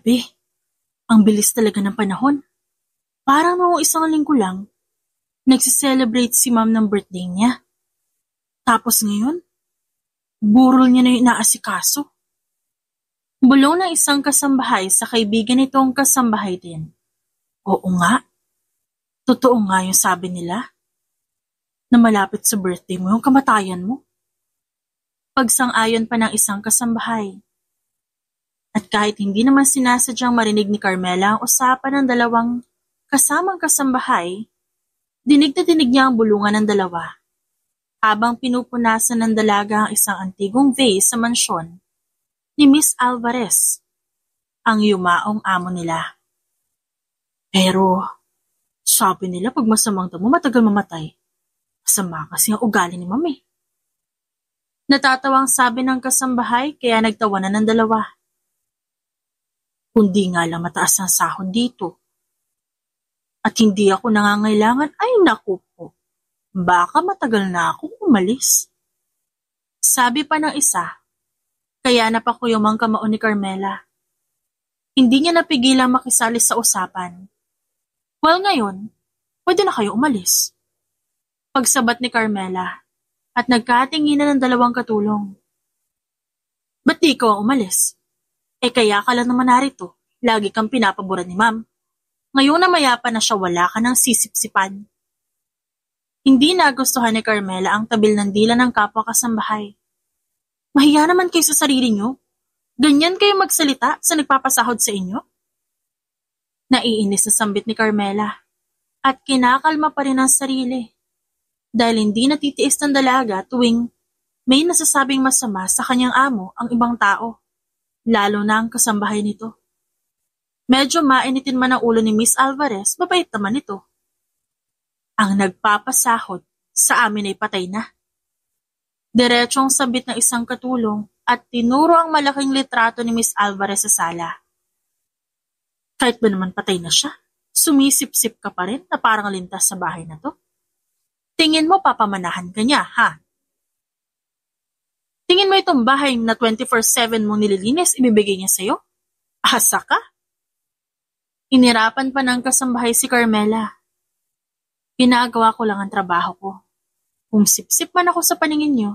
Grabe, ang bilis talaga ng panahon. Parang noong isang linggo lang, nagsiselebrate si ma'am ng birthday niya. Tapos ngayon, burol niya na yung inaasikaso. Bulong ng isang kasambahay sa kaibigan nitong kasambahay din. Oo nga, totoo nga yung sabi nila, na malapit sa birthday mo yung kamatayan mo. Pagsang-ayon pa ng isang kasambahay. At kahit hindi naman sinasadyang marinig ni Carmela ang usapan ng dalawang kasamang kasambahay, dinig na dinig niya ang bulungan ng dalawa habang pinupunasan ng dalaga ang isang antigong vase sa mansyon ni Miss Alvarez, ang yumaong amo nila. Pero, sabi nila pag masamang damo matagal mamatay. Masama kasi ang ugali ni mami. Natatawang sabi ng kasambahay kaya nagtawanan ng dalawa. Kundi nga lang mataas ang sahod dito. At hindi ako nangangailangan, ay naku po, baka matagal na akong umalis. Sabi pa ng isa, kaya napakuyumang kamao ni Carmela. Hindi niya napigilang makisali sa usapan. Well ngayon, pwede na kayo umalis. Pagsabat ni Carmela at nagkatinginan ng dalawang katulong. Ba't di ko umalis? Kaya ka lang naman narito, lagi kang pinapaboran ni ma'am. Ngayon na mayapa na siya wala ka ng sisipsipan. Hindi nagustuhan ni Carmela ang tabil ng dila ng kapwa kasambahay. Mahiya naman kayo sa sarili niyo. Ganyan kayo magsalita sa nagpapasahod sa inyo? Naiinis na sambit ni Carmela at kinakalma pa rin ang sarili dahil hindi natitiis ng dalaga tuwing may nasasabing masama sa kanyang amo ang ibang tao, lalo na ang kasambahay nito. Medyo mainitin man ang ulo ni Miss Alvarez, mabait naman ito. Ang nagpapasahod sa amin ay patay na. Diretsong sabit ng isang katulong at tinuro ang malaking litrato ni Miss Alvarez sa sala. Kahit ba naman patay na siya, sumisip-sip ka pa rin na parang lintas sa bahay na to. Tingin mo papamanahan ka niya, ha? Tingin mo itong bahay na 24/7 mo nililinis, ibibigay niya sa'yo? Asa ka? Inirapan pa ng kasambahay si Carmela. Ginagawa ko lang ang trabaho ko. Kung sip-sip man ako sa paningin niyo,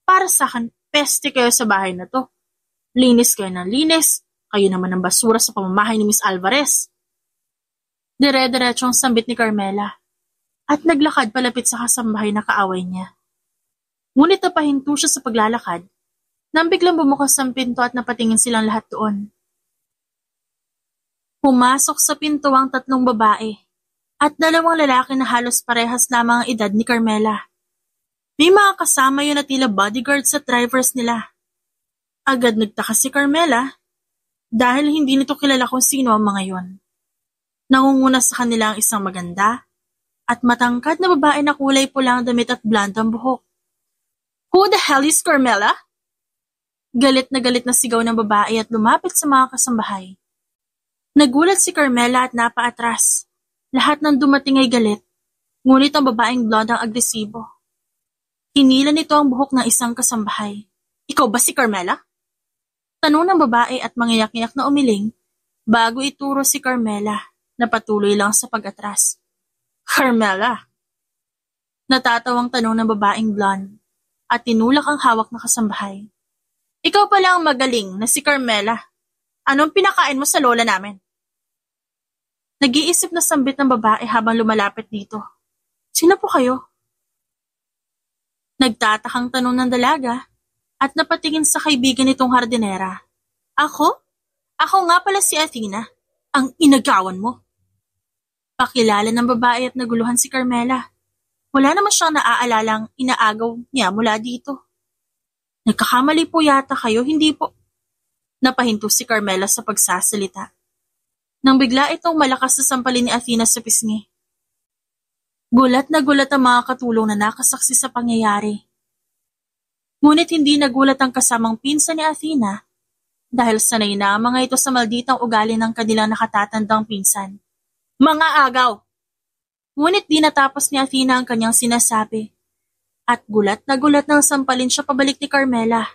para sa akin, peste kayo sa bahay na to. Linis kayo ng linis, kayo naman ang basura sa pamamahay ni Miss Alvarez. Dire-diretsong sambit ni Carmela at naglakad palapit sa kasambahay na kaaway niya. Ngunit napahinto siya sa paglalakad nang biglang bumukas ang pinto at napatingin silang lahat doon. Pumasok sa pinto ang 3 babae at 2 lalaki na halos parehas lamang ang edad ni Carmela. May mga kasama yun na tila bodyguards at drivers nila. Agad nagtaka si Carmela dahil hindi nito kilala kung sino ang mga yon. Nangunguna sa kanila ang isang maganda at matangkad na babae na kulay pula ang damit at blonde ang buhok. Who the hell is Carmela? Galit na sigaw ng babae at lumapit sa mga kasambahay. Nagulat si Carmela at napaatras. Lahat ng dumating ay galit, ngunit ang babaeng blonde ang agresibo. Hinila nito ang buhok ng isang kasambahay. Ikaw ba si Carmela? Tanong ng babae at mangiyak-iyak na umiling bago ituro si Carmela na patuloy lang sa pag-atras. Carmela? Natatawang tanong ng babaeng blonde at tinulak ang hawak na kasambahay. Ikaw pala ang magaling na si Carmela. Anong pinakain mo sa lola namin? Nag-iisip na sambit ng babae habang lumalapit dito. Sino po kayo? Nagtatakang tanong ng dalaga at napatingin sa kaibigan nitong hardinera. Ako? Ako nga pala si Athena, ang inagawan mo. Pakilala ng babae at naguluhan si Carmela. Wala naman siyang naaalalang inaagaw niya mula dito. Nagkakamali po yata kayo, hindi po. Napahinto si Carmela sa pagsasalita. Nang bigla itong malakas na sampalin ni Athena sa pisngi. Gulat na gulat ang mga katulong na nakasaksi sa pangyayari. Ngunit hindi nagulat ang kasamang pinsan ni Athena dahil sanay na ang mga ito sa malditang ugali ng kanilang nakatatandang pinsan. Mga agaw! Ngunit di natapos ni Athena ang kanyang sinasabi at gulat na gulat nang sampalin siya pabalik ni Carmela.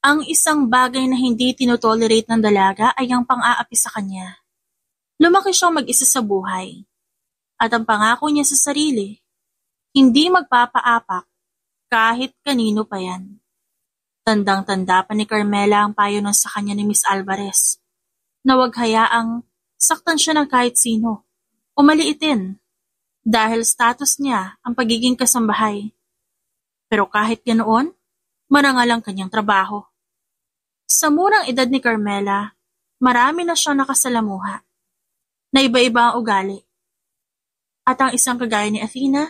Ang isang bagay na hindi tinotolerate ng dalaga ay ang pang-aapi sa kanya. Lumaki siyang mag-isa sa buhay. At ang pangako niya sa sarili, hindi magpapaapak kahit kanino pa yan. Tandang-tanda pa ni Carmela ang payo nun sa kanya ni Miss Alvarez, na huwag hayaang saktan siya ng kahit sino o maliitin dahil status niya ang pagiging kasambahay. Pero kahit ganoon, marangal ang kanyang trabaho. Sa murang edad ni Carmela, marami na siyang nakasalamuha na iba-iba ang ugali. At ang isang kagaya ni Athena,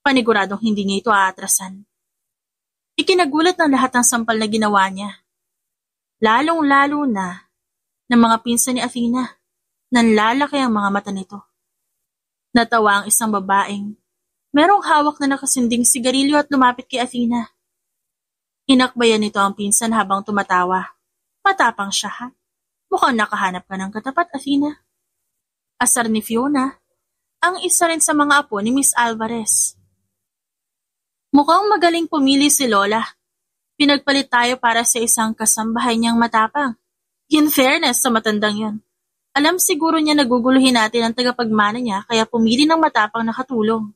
paniguradong hindi niya ito aatrasan. Ikinagulat ng lahat ng sampal na ginawa niya. Lalong-lalo na ng mga pinsan ni Athena, nanlalaki ang mga mata nito. Natawa ang isang babaeng merong hawak na nakasinding sigarilyo at lumapit kay Athena. Inakbayan nito ang pinsan habang tumatawa. Matapang siya, ha? Mukhang nakahanap ka ng katapat, Athena. Asar ni Fiona, ang isa rin sa mga apo ni Miss Alvarez. Mukhang magaling pumili si Lola. Pinagpalit tayo para sa isang kasambahay niyang matapang. In fairness sa matandang yon, alam siguro niya naguguluhin natin ang tagapagmana niya kaya pumili ng matapang na katulong.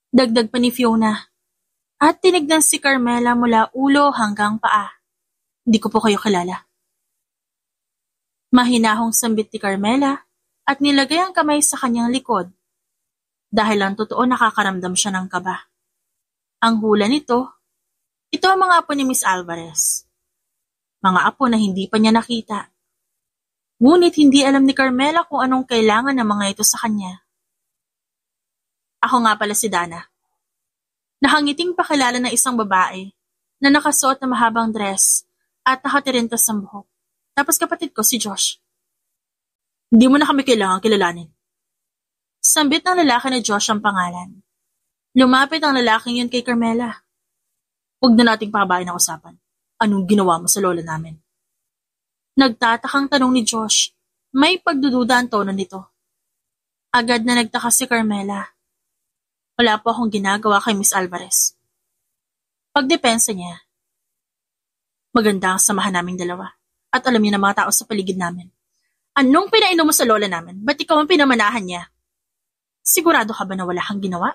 Dagdag pa ni Fiona. At tinignan si Carmela mula ulo hanggang paa. Hindi ko po kayo kilala. Mahinahong sambit ni Carmela at nilagay ang kamay sa kanyang likod. Dahil ang totoo nakakaramdam siya ng kaba. Ang hula nito, ito ang mga apo ni Miss Alvarez. Mga apo na hindi pa niya nakita. Ngunit hindi alam ni Carmela kung anong kailangan ng mga ito sa kanya. Ako nga pala si Dana. Nakangiting pakilala ng isang babae na nakasuot na mahabang dress at nakatirintas ng buhok. Tapos kapatid ko si Josh. Hindi mo na kami kailangang kilalanin. Sambit ng lalaki na Josh ang pangalan. Lumapit ang lalaking yun kay Carmela. Huwag na nating pahabain ang usapan. Anong ginawa mo sa lola namin? Nagtatakang tanong ni Josh. May pagdududa ang tono nito. Agad na nagtaka si Carmela. Wala po akong ginagawa kay Miss Alvarez. Pagdepensa niya, maganda ang samahan naming dalawa at alam niya ng mga tao sa paligid namin. Anong pinainom mo sa lola namin? Ba't ikaw ang pinamanahan niya? Sigurado ka ba na wala kang ginawa?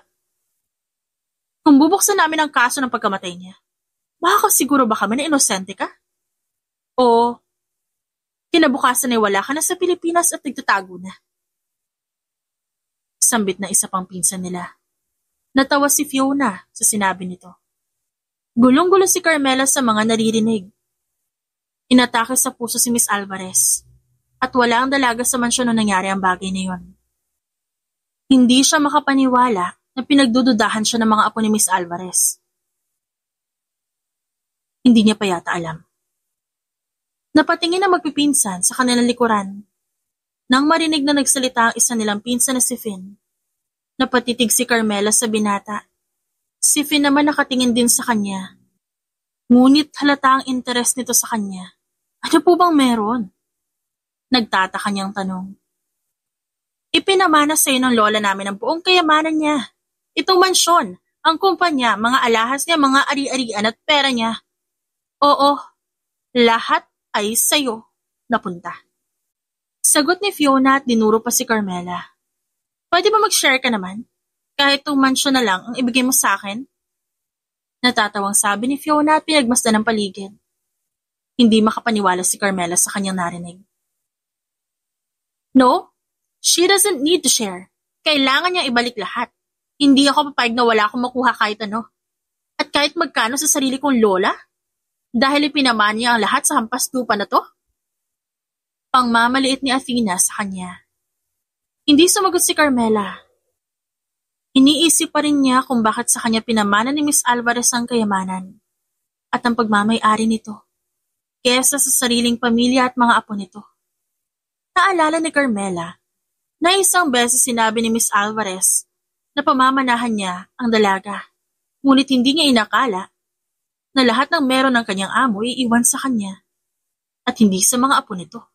Kung bubuksan namin ang kaso ng pagkamatay niya, makakasiguro ba kami na inosente ka? O kinabukasan ay wala ka na sa Pilipinas at nagtatago na? Sambit na isa pang pinsan nila. Natawa si Fiona sa sinabi nito. Gulong-gulo si Carmela sa mga naririnig. Inatake sa puso si Miss Alvarez at wala ang dalaga sa mansyon nung nangyari ang bagay na yon. Hindi siya makapaniwala na pinagdududahan siya ng mga apo ni Miss Alvarez. Hindi niya pa yata alam. Napatingin ang magpipinsan sa kanilang likuran. Nang marinig na nagsalita ang isa nilang pinsan na si Finn, napatitig si Carmela sa binata. Si Finn naman nakatingin din sa kanya. Ngunit halata ang interes nito sa kanya. Ano po bang meron? Nagtataka niyang tanong. Ipinamana sa iyo ng lola namin ang buong kayamanan niya. Itong mansyon, ang kumpanya, mga alahas niya, mga ari-arian at pera niya. Oo, lahat ay sa'yo napunta. Sagot ni Fiona at dinuro pa si Carmela. Pwede ba mag-share ka naman? Kahit itong mansyon na lang ang ibigay mo sa akin? Natatawang sabi ni Fiona at pinagmasdan ng paligid. Hindi makapaniwala si Carmela sa kanyang narinig. No, she doesn't need to share. Kailangan niya ibalik lahat. Hindi ako papayag na wala akong makuha kahit ano. At kahit magkano sa sarili kong lola? Dahil ipinamaan niya ang lahat sa hampas lupa na to? Pangmamaliit ni Athena sa kanya. Hindi sumagot si Carmela. Iniisip pa rin niya kung bakit sa kanya pinamana ni Miss Alvarez ang kayamanan at ang pagmamay-ari nito kesa sa sariling pamilya at mga apo nito. Naalala ni Carmela na isang beses sinabi ni Miss Alvarez na pamamanahan niya ang dalaga, ngunit hindi niya inakala na lahat ng meron ng kanyang amo iiwan sa kanya at hindi sa mga apo nito.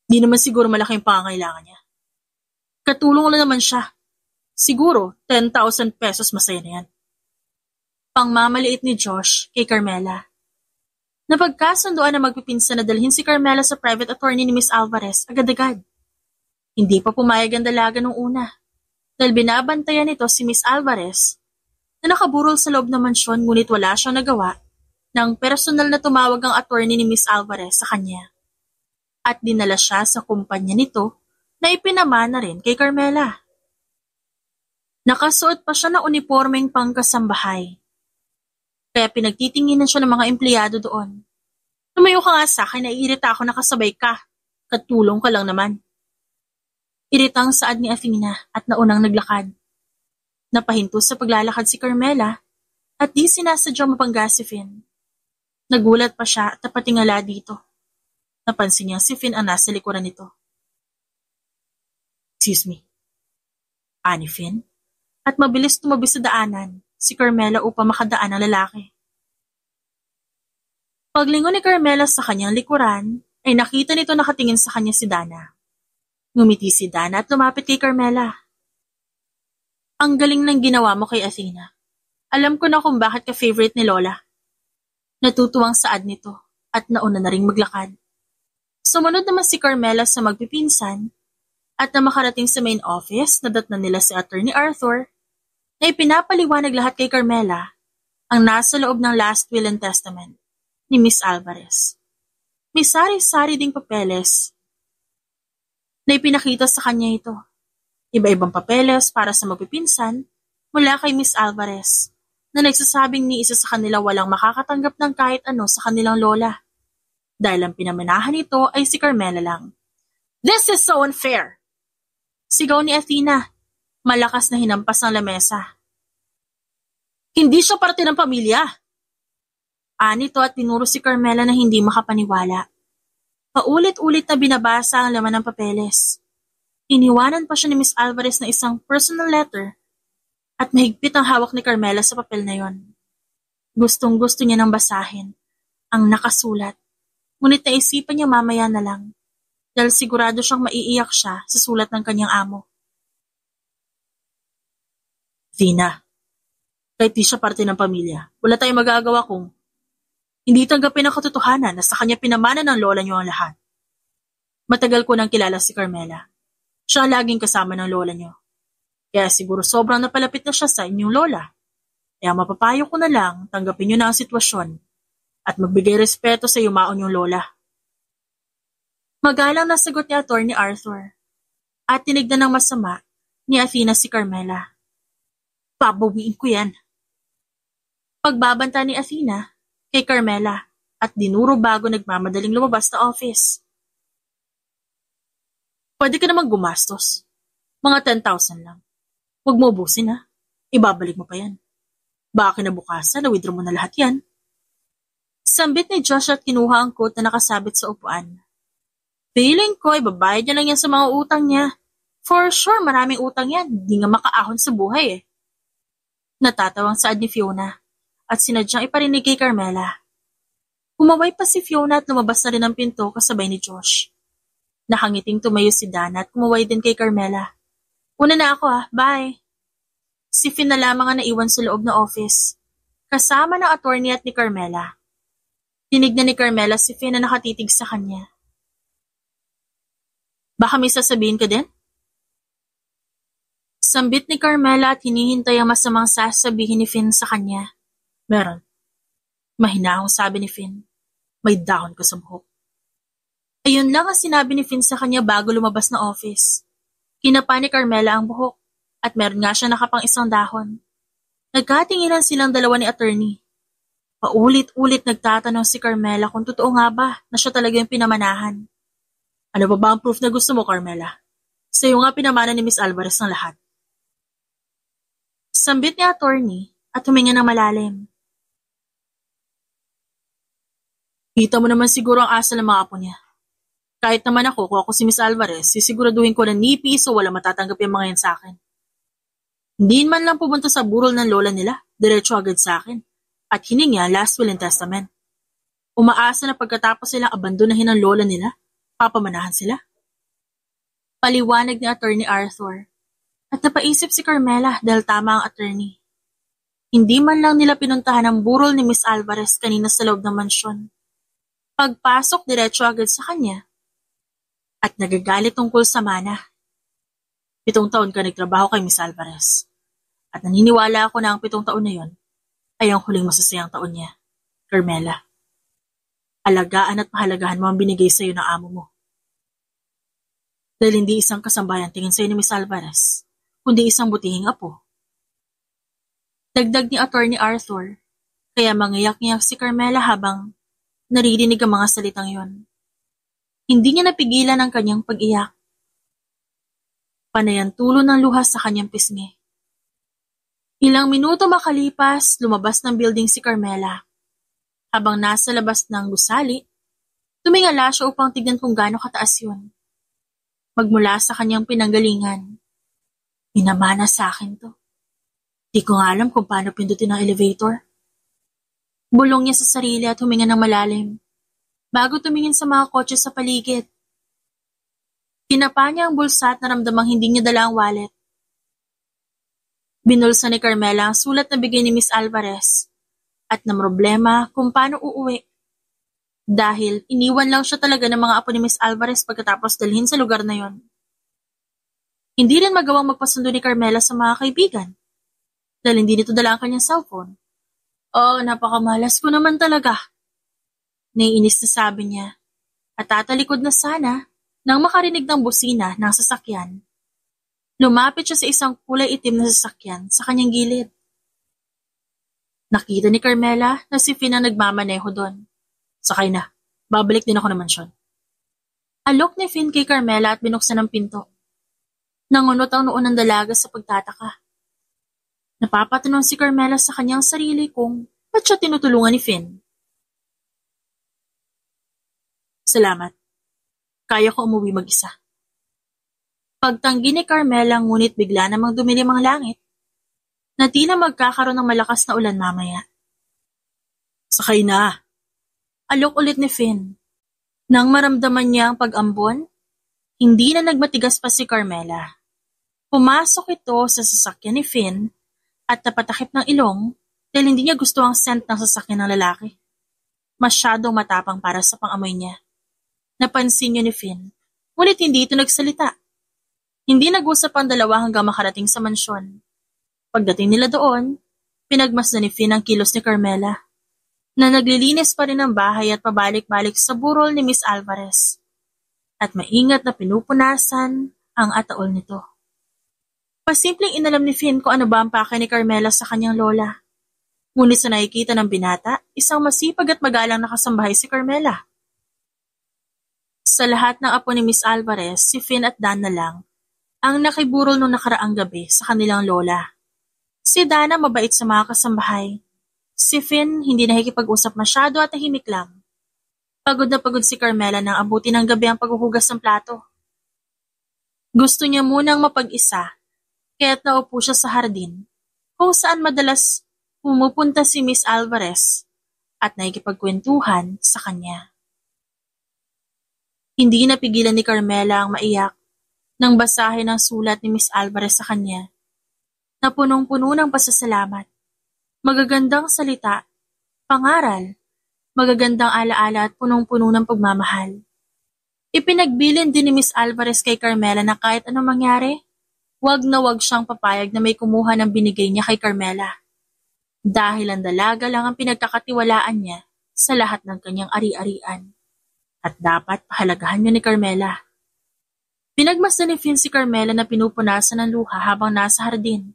Di naman siguro malaki ang pangangailangan niya. Katulong lang naman siya. Siguro, 10,000 pesos masaya na yan. Pangmamaliit ni Josh kay Carmela. Napagkasunduan na magpipinsan na dalhin si Carmela sa private attorney ni Miss Alvarez agad-agad. Hindi pa pumayag ang dalaga nung una, dahil binabantayan nito si Miss Alvarez na nakaburol sa loob ng mansyon ngunit wala siyang nagawa nang personal na tumawag ang attorney ni Miss Alvarez sa kanya. At dinala siya sa kumpanya nito na ipinamana rin kay Carmela. Nakasuot pa siya ng unipormeng pangkasambahay. Kaya pinagtitinginan siya ng mga empleyado doon. Lumayo ka nga sa akin, naiirita ako nakasabay ka. Katulong ka lang naman. Iritang saad ni Athena at naunang naglakad. Napahinto sa paglalakad si Carmela at di sinasadyang mapangga si Finn. Nagulat pa siya at napatingala dito. Napansin niyang si Finn ang nasa likuran nito. Excuse me. Ani Finn? At mabilis tumabi sa daanan si Carmela upang makadaan ang lalaki. Paglingon ni Carmela sa kanyang likuran, ay nakita nito nakatingin sa kanya si Dana. Ngumiti si Dana at lumapit kay Carmela. Ang galing ng ginawa mo kay Athena. Alam ko na kung bakit ka favorite ni Lola. Natutuwang saad nito at nauna na ring maglakad. Sumunod naman si Carmela sa magpipinsan at na makarating sa main office, nadatnan nila si Attorney Arthur na ipinapaliwanag lahat kay Carmela ang nasa loob ng last will and testament ni Miss Alvarez. May sari-sari ding papeles na ipinakita sa kanya ito. Iba-ibang papeles para sa magpipinsan mula kay Miss Alvarez na nagsasabing ni isa sa kanila walang makakatanggap ng kahit ano sa kanilang lola. Dahil ang pinamanahan nito ay si Carmela lang. This is so unfair! Sigaw ni Athena. Malakas na hinampas ng lamesa. Hindi siya parte ng pamilya. Anito at tinuro si Carmela na hindi makapaniwala. Paulit-ulit na binabasa ang laman ng papeles. Iniwanan pa siya ni Miss Alvarez na isang personal letter at mahigpit ang hawak ni Carmela sa papel na yon. Gustong-gusto niya nang basahin ang nakasulat, ngunit naisipan niya mamaya na lang dahil sigurado siyang maiiyak siya sa sulat ng kanyang amo. Athena, kahit di siya parte ng pamilya, wala tayong magagawa kung hindi tanggapin ang katotohanan na sa kanya pinamana ng lola niyo ang lahat. Matagal ko nang kilala si Carmela. Siya ang laging kasama ng lola niyo. Kaya siguro sobrang napalapit na siya sa inyong lola. Kaya mapapayo ko na lang tanggapin niyo na ang sitwasyon at magbigay respeto sa yumaon yung lola. Magalang na sagot ni Attorney Arthur at tinignan ng masama ni Athena si Carmela. Pabawiin ko yan. Pagbabanta ni Athena kay Carmela at dinuro bago nagmamadaling lumabas na office. Pwede ka namang gumastos. Mga 10,000 lang. Huwag mo ubusin ha. Ibabalik mo pa yan. Baka kinabukasan, na-withdraw mo na lahat yan. Sambit ni Josh at kinuha ang coat na nakasabit sa upuan. Feeling ko, ibabayad niya lang yan sa mga utang niya. For sure, maraming utang yan. Di nga makaahon sa buhay eh. Natatawang saad ni Fiona at sinadyang iparinig kay Carmela. Humaway pa si Fiona at lumabas na rin ang pinto kasabay ni Josh. Nakangiting tumayo si Dana at kumaway din kay Carmela. Una na ako bye. Si Finn na lamang ang naiwan sa loob na office, kasama ng attorney at ni Carmela. Tinignan ni Carmela si Finn na nakatitig sa kanya. Baka may sasabihin ka din? Sambit ni Carmela at hinihintay ang masamang sasabihin ni Finn sa kanya. Meron. Mahinahong sabi ni Finn. May dahon ko sa buhok. Ayun lang ang sinabi ni Finn sa kanya bago lumabas na office. Kinapa ni Carmela ang buhok at meron nga siya nakapang isang dahon. Nagkatinginan silang dalawa ni attorney. Paulit-ulit nagtatanong si Carmela kung totoo nga ba na siya talaga yung pinamanahan. Ano ba ang proof na gusto mo, Carmela? Sa'yo nga pinamana ni Miss Alvarez ng lahat. Sambit ni attorney at huminga ng malalim. Kita mo naman siguro ang asal ng mga apo niya. Kahit naman ako, kung ako si Miss Alvarez, sisiguraduhin ko na ni piso wala matatanggap yung mga yan sa akin. Hindi man lang pumunta sa burol ng lola nila, diretso agad sa akin. At hiningi ang last will and testament. Umaasa na pagkatapos silang abandonahin ang lola nila, papamanahan sila. Paliwanag ni Attorney Arthur. At napaisip si Carmela dahil tama ang attorney. Hindi man lang nila pinuntahan ang burol ni Miss Alvarez kanina sa loob ng mansyon. Pagpasok diretso agad sa kanya. At nagagalit tungkol sa mana. 7 taon ka nagtrabaho kay Miss Alvarez. At naniniwala ako na ang 7 taon na yon ay ang huling masasayang taon niya, Carmela. Alagaan at pahalagahan mo ang binigay sa iyo ng amo mo. Dahil hindi isang kasambahay ang tingin sa iyo ni Miss Alvarez, kundi isang butihing apo. Dagdag ni Attorney Arthur, kaya mangiyak-ngiyak si Carmela habang naririnig ang mga salitang yon. Hindi niya napigilan ang kanyang pag-iyak. Panay ang tulo ng luha sa kanyang pisngi. Ilang minuto makalipas, lumabas ng building si Carmela. Habang nasa labas ng gusali, tumingala siya upang tignan kung gaano kataas yun. Magmula sa kanyang pinanggalingan. Minamana sa akin to. Di ko nga alam kung paano pindutin ang elevator. Bulong niya sa sarili at huminga ng malalim, bago tumingin sa mga kotse sa paligid. Tinapa niya ang bulsa at naramdamang hindi niya dala ang wallet. Binulsa ni Carmela ang sulat na bigay ni Miss Alvarez at namroblema kung paano uuwi. Dahil iniwan lang siya talaga ng mga apo ni Miss Alvarez pagkatapos dalhin sa lugar na yon. Hindi rin magawang magpasundo ni Carmela sa mga kaibigan dahil hindi nito dala ang kanyang cellphone. Oh, napakamalas ko naman talaga. Naiinis na sabi niya at tatalikod na sana nang makarinig ng busina ng sasakyan. Lumapit siya sa isang kulay itim na sasakyan sa kanyang gilid. Nakita ni Carmela na si Finn ang nagmamaneho doon. Sakay na, babalik din ako ng mansyon. Alok ni Finn kay Carmela at binuksan ang pinto. Nangunot ang noon ng dalaga sa pagtataka. Napapatanong si Carmela sa kanyang sarili kung ba't siya tinutulungan ni Finn. Salamat. Kaya ko umuwi mag-isa. Pagtanggi ni Carmela ngunit bigla namang dumilim ang langit na tila magkakaroon ng malakas na ulan mamaya. Sakay na. Alok ulit ni Finn. Nang maramdaman niya ang pag-ambon, hindi na nagmatigas pa si Carmela. Pumasok ito sa sasakyan ni Finn at napatakip ng ilong dahil hindi niya gusto ang scent ng sasakyan ng lalaki. Masyadong matapang para sa pang-amoy niya. Napansin niya ni Finn, ngunit hindi ito nagsalita. Hindi nag-usap ang dalawa hanggang makarating sa mansyon. Pagdating nila doon, pinagmasdan ni Finn ang kilos ni Carmela, na naglilinis pa rin ang bahay at pabalik-balik sa burol ni Miss Alvarez, at maingat na pinupunasan ang ataol nito. Pasimpleng inalam ni Finn kung ano ba ang pakay ni Carmela sa kanyang lola. Ngunit sa nakikita ng binata, isang masipag at magalang na kasambahay si Carmela. Sa lahat ng apo ni Miss Alvarez, si Finn at Dana lang ang nakiburol noong nakaraang gabi sa kanilang lola. Si Dana mabait sa mga kasambahay. Si Finn hindi nakikipag-usap masyado at tahimik lang. Pagod na pagod si Carmela nang abutin ng gabi ang paghuhugas ng plato. Gusto niya munang mapag-isa, kaya't naupo siya sa hardin, kung saan madalas pumupunta si Miss Alvarez at nakikipagkwentuhan sa kanya. Hindi napigilan ni Carmela ang maiyak nang basahin ang sulat ni Miss Alvarez sa kanya, na punong-puno ng pasasalamat, magagandang salita, pangaral, magagandang alaala at punong-puno ng pagmamahal. Ipinagbilin din ni Miss Alvarez kay Carmela na kahit anong mangyari, wag na wag siyang papayag na may kumuha ng binigay niya kay Carmela. Dahil ang dalaga lang ang pinagkakatiwalaan niya sa lahat ng kanyang ari-arian. At dapat pahalagahan niya ni Carmela. Pinagmasdan ni Finn si Carmela na pinupunasan ng luha habang nasa hardin.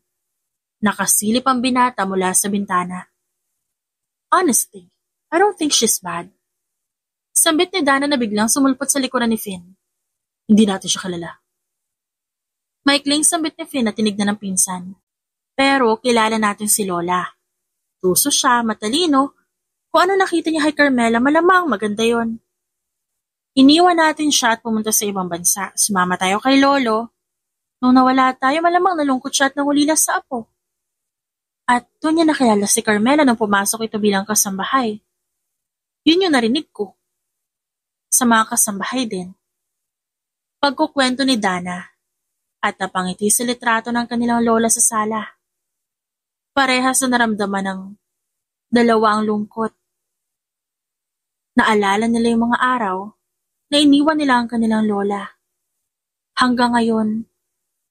Nakasilip ang binata mula sa bintana. Honestly, I don't think she's bad. Sambit ni Dana na biglang sumulpot sa likuran ni Finn. Hindi natin siya kilala. Maikling sambit ni Finn na tinignan ng pinsan. Pero kilala natin si Lola. Tuso siya, matalino. Kung ano nakita niya kay Carmela, malamang maganda yon. Iniwan natin siya at pumunta sa ibang bansa. Sumama tayo kay Lolo. Nung nawala tayo, malamang nalungkot siya at nangulila sa apo. At doon niya nakilala si Carmela nung pumasok ito bilang kasambahay. Yun yung narinig ko. Sa mga kasambahay din. Pagkukwento ni Dana at napangiti sa litrato ng kanilang lola sa sala. Parehas na naramdaman ng dalawa ang lungkot. Naalala nila yung mga araw na iniwan nila ang kanilang lola. Hanggang ngayon,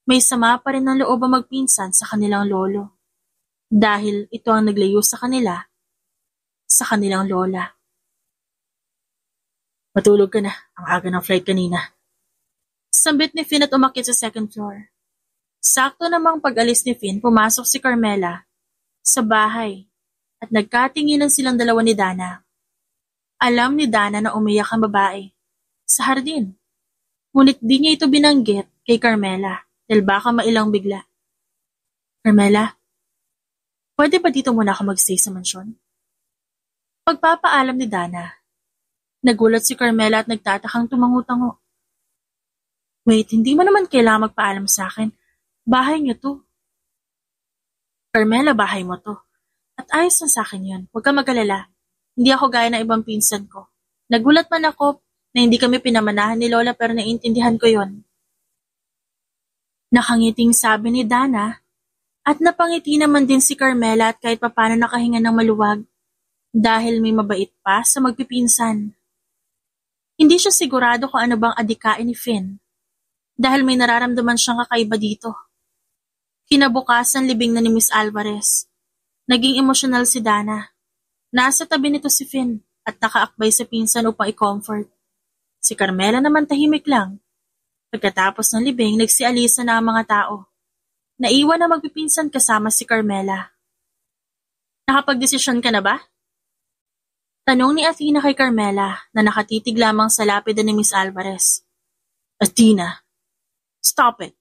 may sama pa rin ng loob ang magpinsan sa kanilang lolo. Dahil ito ang naglayo sa kanila, sa kanilang lola. Matulog ka na, ang aga ng flight kanina. Sambit ni Finn at umakyat sa second floor. Sakto namang pag-alis ni Finn, pumasok si Carmela sa bahay at nagkatinginan silang dalawa ni Dana. Alam ni Dana na umiyak ang babae sa hardin. Ngunit di niya ito binanggit kay Carmela dahil baka mailang bigla. Carmela, pwede ba dito muna ako mag-stay sa mansyon? Pagpapaalam ni Dana, nagulat si Carmela at nagtatakang tumango-tango. Wait, hindi mo naman kailangan magpaalam sa akin. Bahay niyo to. Carmela, bahay mo to. At ayos na sa akin yun. Huwag ka mag-alala. Hindi ako gaya ng ibang pinsan ko. Nagulat man ako na hindi kami pinamanahan ni Lola pero naiintindihan ko yon. Nakangiting sabi ni Dana at napangiti naman din si Carmela at kahit papano nakahinga ng maluwag dahil may mabait pa sa magpipinsan. Hindi siya sigurado kung ano bang adikain ni Finn dahil may nararamdaman siyang kakaiba dito. Kinabukasan libing na ni Miss Alvarez. Naging emosyonal si Dana. Nasa tabi nito si Finn at nakaakbay sa pinsan upang i-comfort. Si Carmela naman tahimik lang. Pagkatapos ng libing, nagsialisa na ang mga tao. Naiwan na magpipinsan kasama si Carmela. Nakapagdesisyon ka na ba? Tanong ni Athena kay Carmela na nakatitig lamang sa lapida ni Miss Alvarez. Athena, stop it.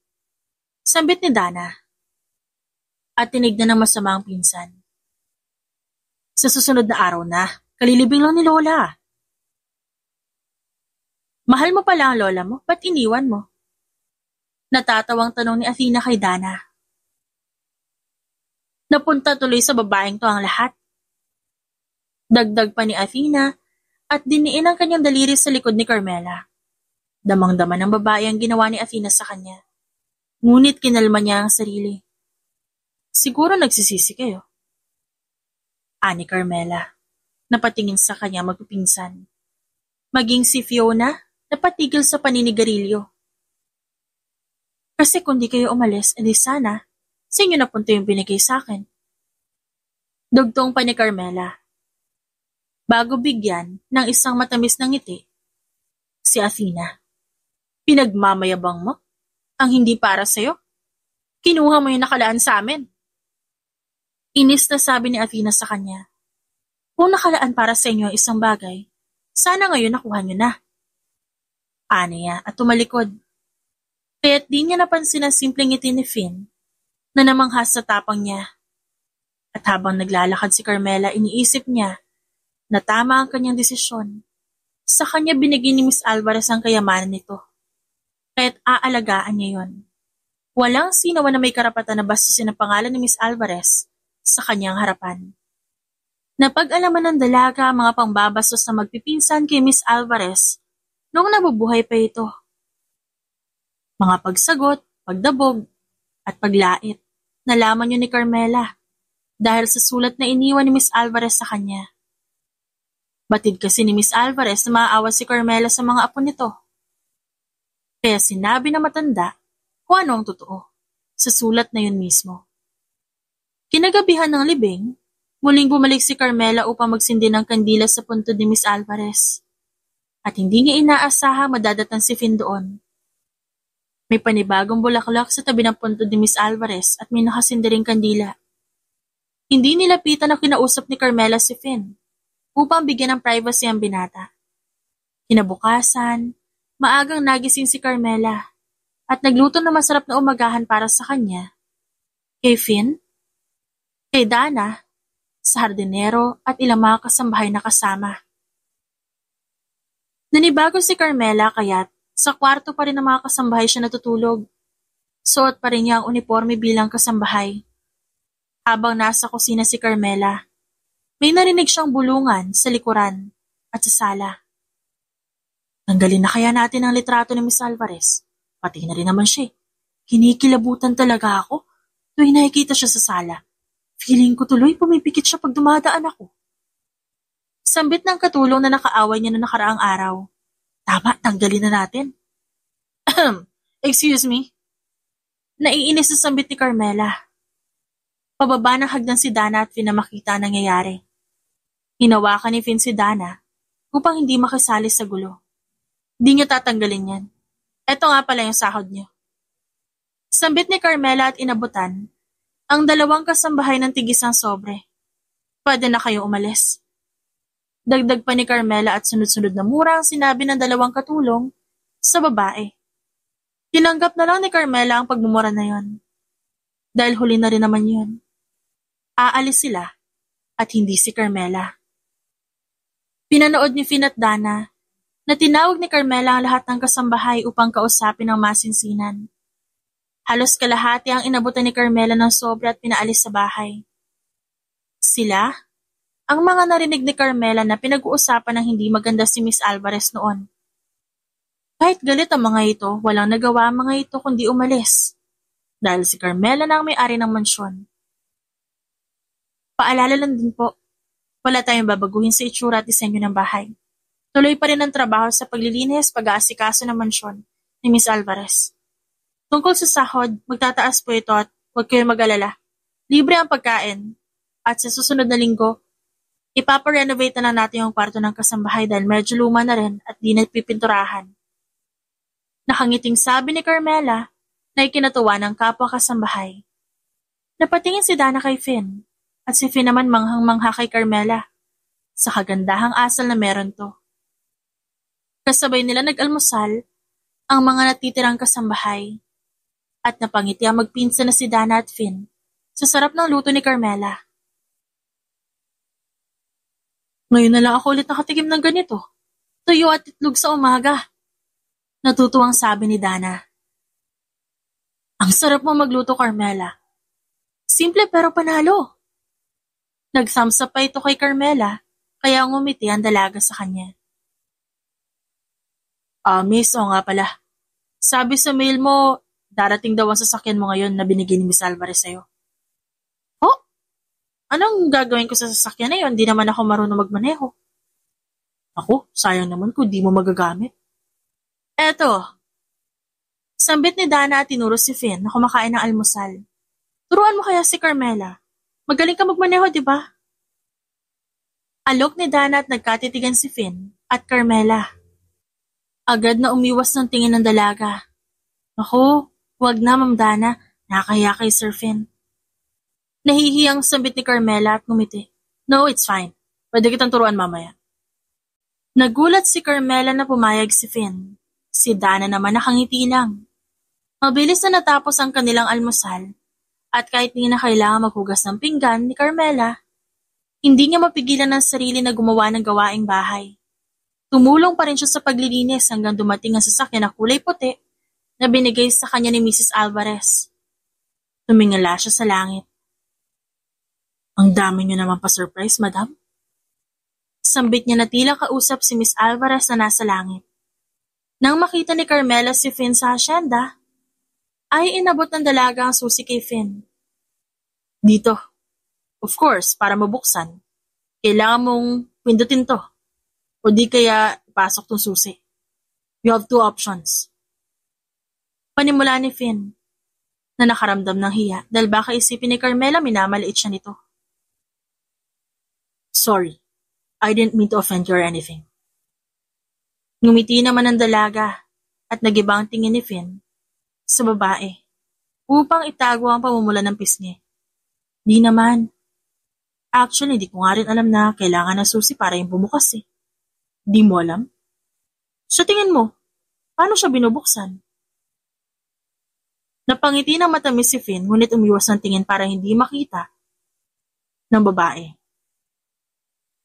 Sambit ni Dana. At tinignan ng masama ang pinsan. Sa susunod na araw na, kalilibing lang ni Lola. Mahal mo pala ang lola mo, ba't iniwan mo? Natatawang tanong ni Athena kay Dana. Napunta tuloy sa babaeng to ang lahat. Dagdag pa ni Athena at diniin ang kanyang daliri sa likod ni Carmela. Damang-dama ng babae ang ginawa ni Athena sa kanya. Ngunit kinalma niya ang sarili. Siguro nagsisisi kayo. Ani Carmela, napatingin sa kanya magpipinsan. Maging si Fiona, napatigil sa paninigarilyo. Kasi kung di kayo umalis, edi sana, sa inyo napunta yung binigay sa akin. Dugtong pa ni Carmela. Bago bigyan ng isang matamis na ngiti, si Athena. Pinagmamayabang mo? Ang hindi para sa'yo? Kinuha mo yung nakalaan sa amin. Inis na sabi ni Athena sa kanya. Kung nakalaan para sa inyo ang isang bagay, sana ngayon nakuha nyo na. Niya at tumalikod. Kaya't di niya napansin ang simpleng ngiti ni Finn na namanghas sa tapang niya. At habang naglalakad si Carmela, iniisip niya na tama ang kanyang desisyon. Sa kanya binigay ni Miss Alvarez ang kayamanan nito. Kaya't aalagaan niya yon. Walang sino na may karapatan na bastusin ang pangalan ni Miss Alvarez sa kanyang harapan. Napag-alaman ng dalaga ang mga pangbabastos na magpipinsan kay Miss Alvarez noong nabubuhay pa ito. Mga pagsagot, pagdabog, at paglait, nalaman niyo ni Carmela dahil sa sulat na iniwan ni Miss Alvarez sa kanya. Batid kasi ni Miss Alvarez na maaawa si Carmela sa mga apo nito. Kaya sinabi na matanda kung ano ang totoo sa sulat na yun mismo. Kinagabihan ng libing, muling bumalik si Carmela upang magsindi ng kandila sa puntod ni Miss Alvarez. At hindi niya inaasahang madadatan si Finn doon. May panibagong bulaklak sa tabi ng puntod ni Miss Alvarez at may nakasindiring kandila. Hindi nilapitan na kinausap ni Carmela si Finn upang bigyan ng privacy ang binata. Kinabukasan, maagang nagising si Carmela at nagluto ng masarap na umagahan para sa kanya. Kay Finn, kay Dana, sa hardinero at ilang mga kasambahay na kasama. Nanibago si Carmela kaya't sa kwarto pa rin ng mga kasambahay siya natutulog. Suot pa rin niya ang uniforme bilang kasambahay. Habang nasa kusina si Carmela, may narinig siyang bulungan sa likuran at sa sala. Tanggalin na kaya natin ang litrato ni Miss Alvarez. Pati na rin naman siya. Kinikilabutan talaga ako tuwing nakikita siya sa sala. Feeling ko tuloy pumipikit siya pag dumadaan ako. Sambit ng katulong na nakaaway niya noong nakaraang araw. Tama, tanggalin na natin. Excuse me? Naiinis sa sambit ni Carmela. Pababa ng hagdan si Dana at Finn na makita ang nangyayari. Hinawakan ni Finn si Dana upang hindi makisali sa gulo. Di niya tatanggalin yan. Eto nga pala yung sahod niyo. Sambit ni Carmela at inabutan ang dalawang kasambahay ng tigisang sobre. Pwede na kayo umalis. Dagdag pa ni Carmela at sunod-sunod na mura ang sinabi ng dalawang katulong sa babae. Tinanggap na lang ni Carmela ang pagmumura na yon. Dahil huli na rin naman yun. Aalis sila at hindi si Carmela. Pinanood ni Finn at Dana na tinawag ni Carmela ang lahat ng kasambahay upang kausapin ang masinsinan. Halos kalahati ang inabutan ni Carmela ng sobre at pinaalis sa bahay. Sila? Ang mga narinig ni Carmela na pinag-uusapan ng hindi maganda si Miss Alvarez noon. Kahit galit ang mga ito, walang nagawa ang mga ito kundi umalis. Dahil si Carmela na ang may-ari ng mansyon. Paalala lang din po, wala tayong babaguhin sa itsura at disenyo ng bahay. Tuloy pa rin ang trabaho sa paglilinis, pag-aasikaso ng mansyon ni Miss Alvarez. Tungkol sa sahod, magtataas po ito at huwag kayong mag-alala. Libre ang pagkain at sa susunod na linggo, ipaparenovate na natin yung kwarto ng kasambahay dahil medyo luma na rin at di na pipinturahan. Nakangiting sabi ni Carmela na ikinatuwa ng kapwa kasambahay. Napatingin si Dana kay Finn at si Finn naman manghang-mangha kay Carmela sa kagandahang asal na meron to. Kasabay nila nag-almusal ang mga natitirang kasambahay at napangiti ang magpinsa na si Dana at Finn sa sarap ng luto ni Carmela. Ngayon na lang ako ulit nakatikim ng ganito. Tuyo at itlog sa umaga. Natutuwang sabi ni Dana. Ang sarap mo magluto, Carmela. Simple pero panalo. Nag-thumbs up pa ito kay Carmela, kaya ngumiti ang dalaga sa kanya. Miss, o nga pala. Sabi sa mail mo, darating daw ang sasakyan mo ngayon na binigay ni Miss Alvarez sa'yo. Anong gagawin ko sa sasakyan na yun? Di naman ako marunong magmaneho. Ako, sayang naman kung di mo magagamit. Eto. Sambit ni Dana at tinuro si Finn na kumakain ng almusal. Turuan mo kaya si Carmela. Magaling ka magmaneho, di ba? Alok ni Dana at nagkatitigan si Finn at Carmela. Agad na umiwas ng tingin ng dalaga. Ako, wag na, Ma'am Dana. Nakakahiya kay Sir Finn. Nahihiyang sambit ni Carmela at ngumiti. No, it's fine. Pwede kitang turuan mamaya. Nagulat si Carmela na pumayag si Finn. Si Dana naman nakangiti lang. Mabilis na natapos ang kanilang almusal at kahit hindi na kailangan maghugas ng pinggan ni Carmela, hindi niya mapigilan ang sarili na gumawa ng gawaing bahay. Tumulong pa rin siya sa paglilinis hanggang dumating ang sasakyan na kulay puti na binigay sa kanya ni Mrs. Alvarez. Tumingala siya sa langit. Ang dami niyo naman pa-surprise, madam. Sambit niya na tila kausap si Miss Alvarez na nasa langit. Nang makita ni Carmela si Finn sa hasyenda, ay inabot ng dalaga ang susi kay Finn. Dito. Of course, para mabuksan. Kailangan mong pindutin to. O di kaya ipasok tong susi. You have two options. Panimula ni Finn, na nakaramdam ng hiya dahil baka isipin ni Carmela minamaliit siya nito. Sorry, I didn't mean to offend you or anything. Ngumiti naman ang dalaga at nagiba ang tingin ni Finn sa babae upang itago ang pamumula ng pisngi. Di naman. Actually, di ko nga rin alam na kailangan ng susi para yung bumukas eh. Di mo alam? Sa tingin mo, paano siya binubuksan? Napangiti ng matamis si Finn ngunit umiwas ng tingin para hindi makita ng babae.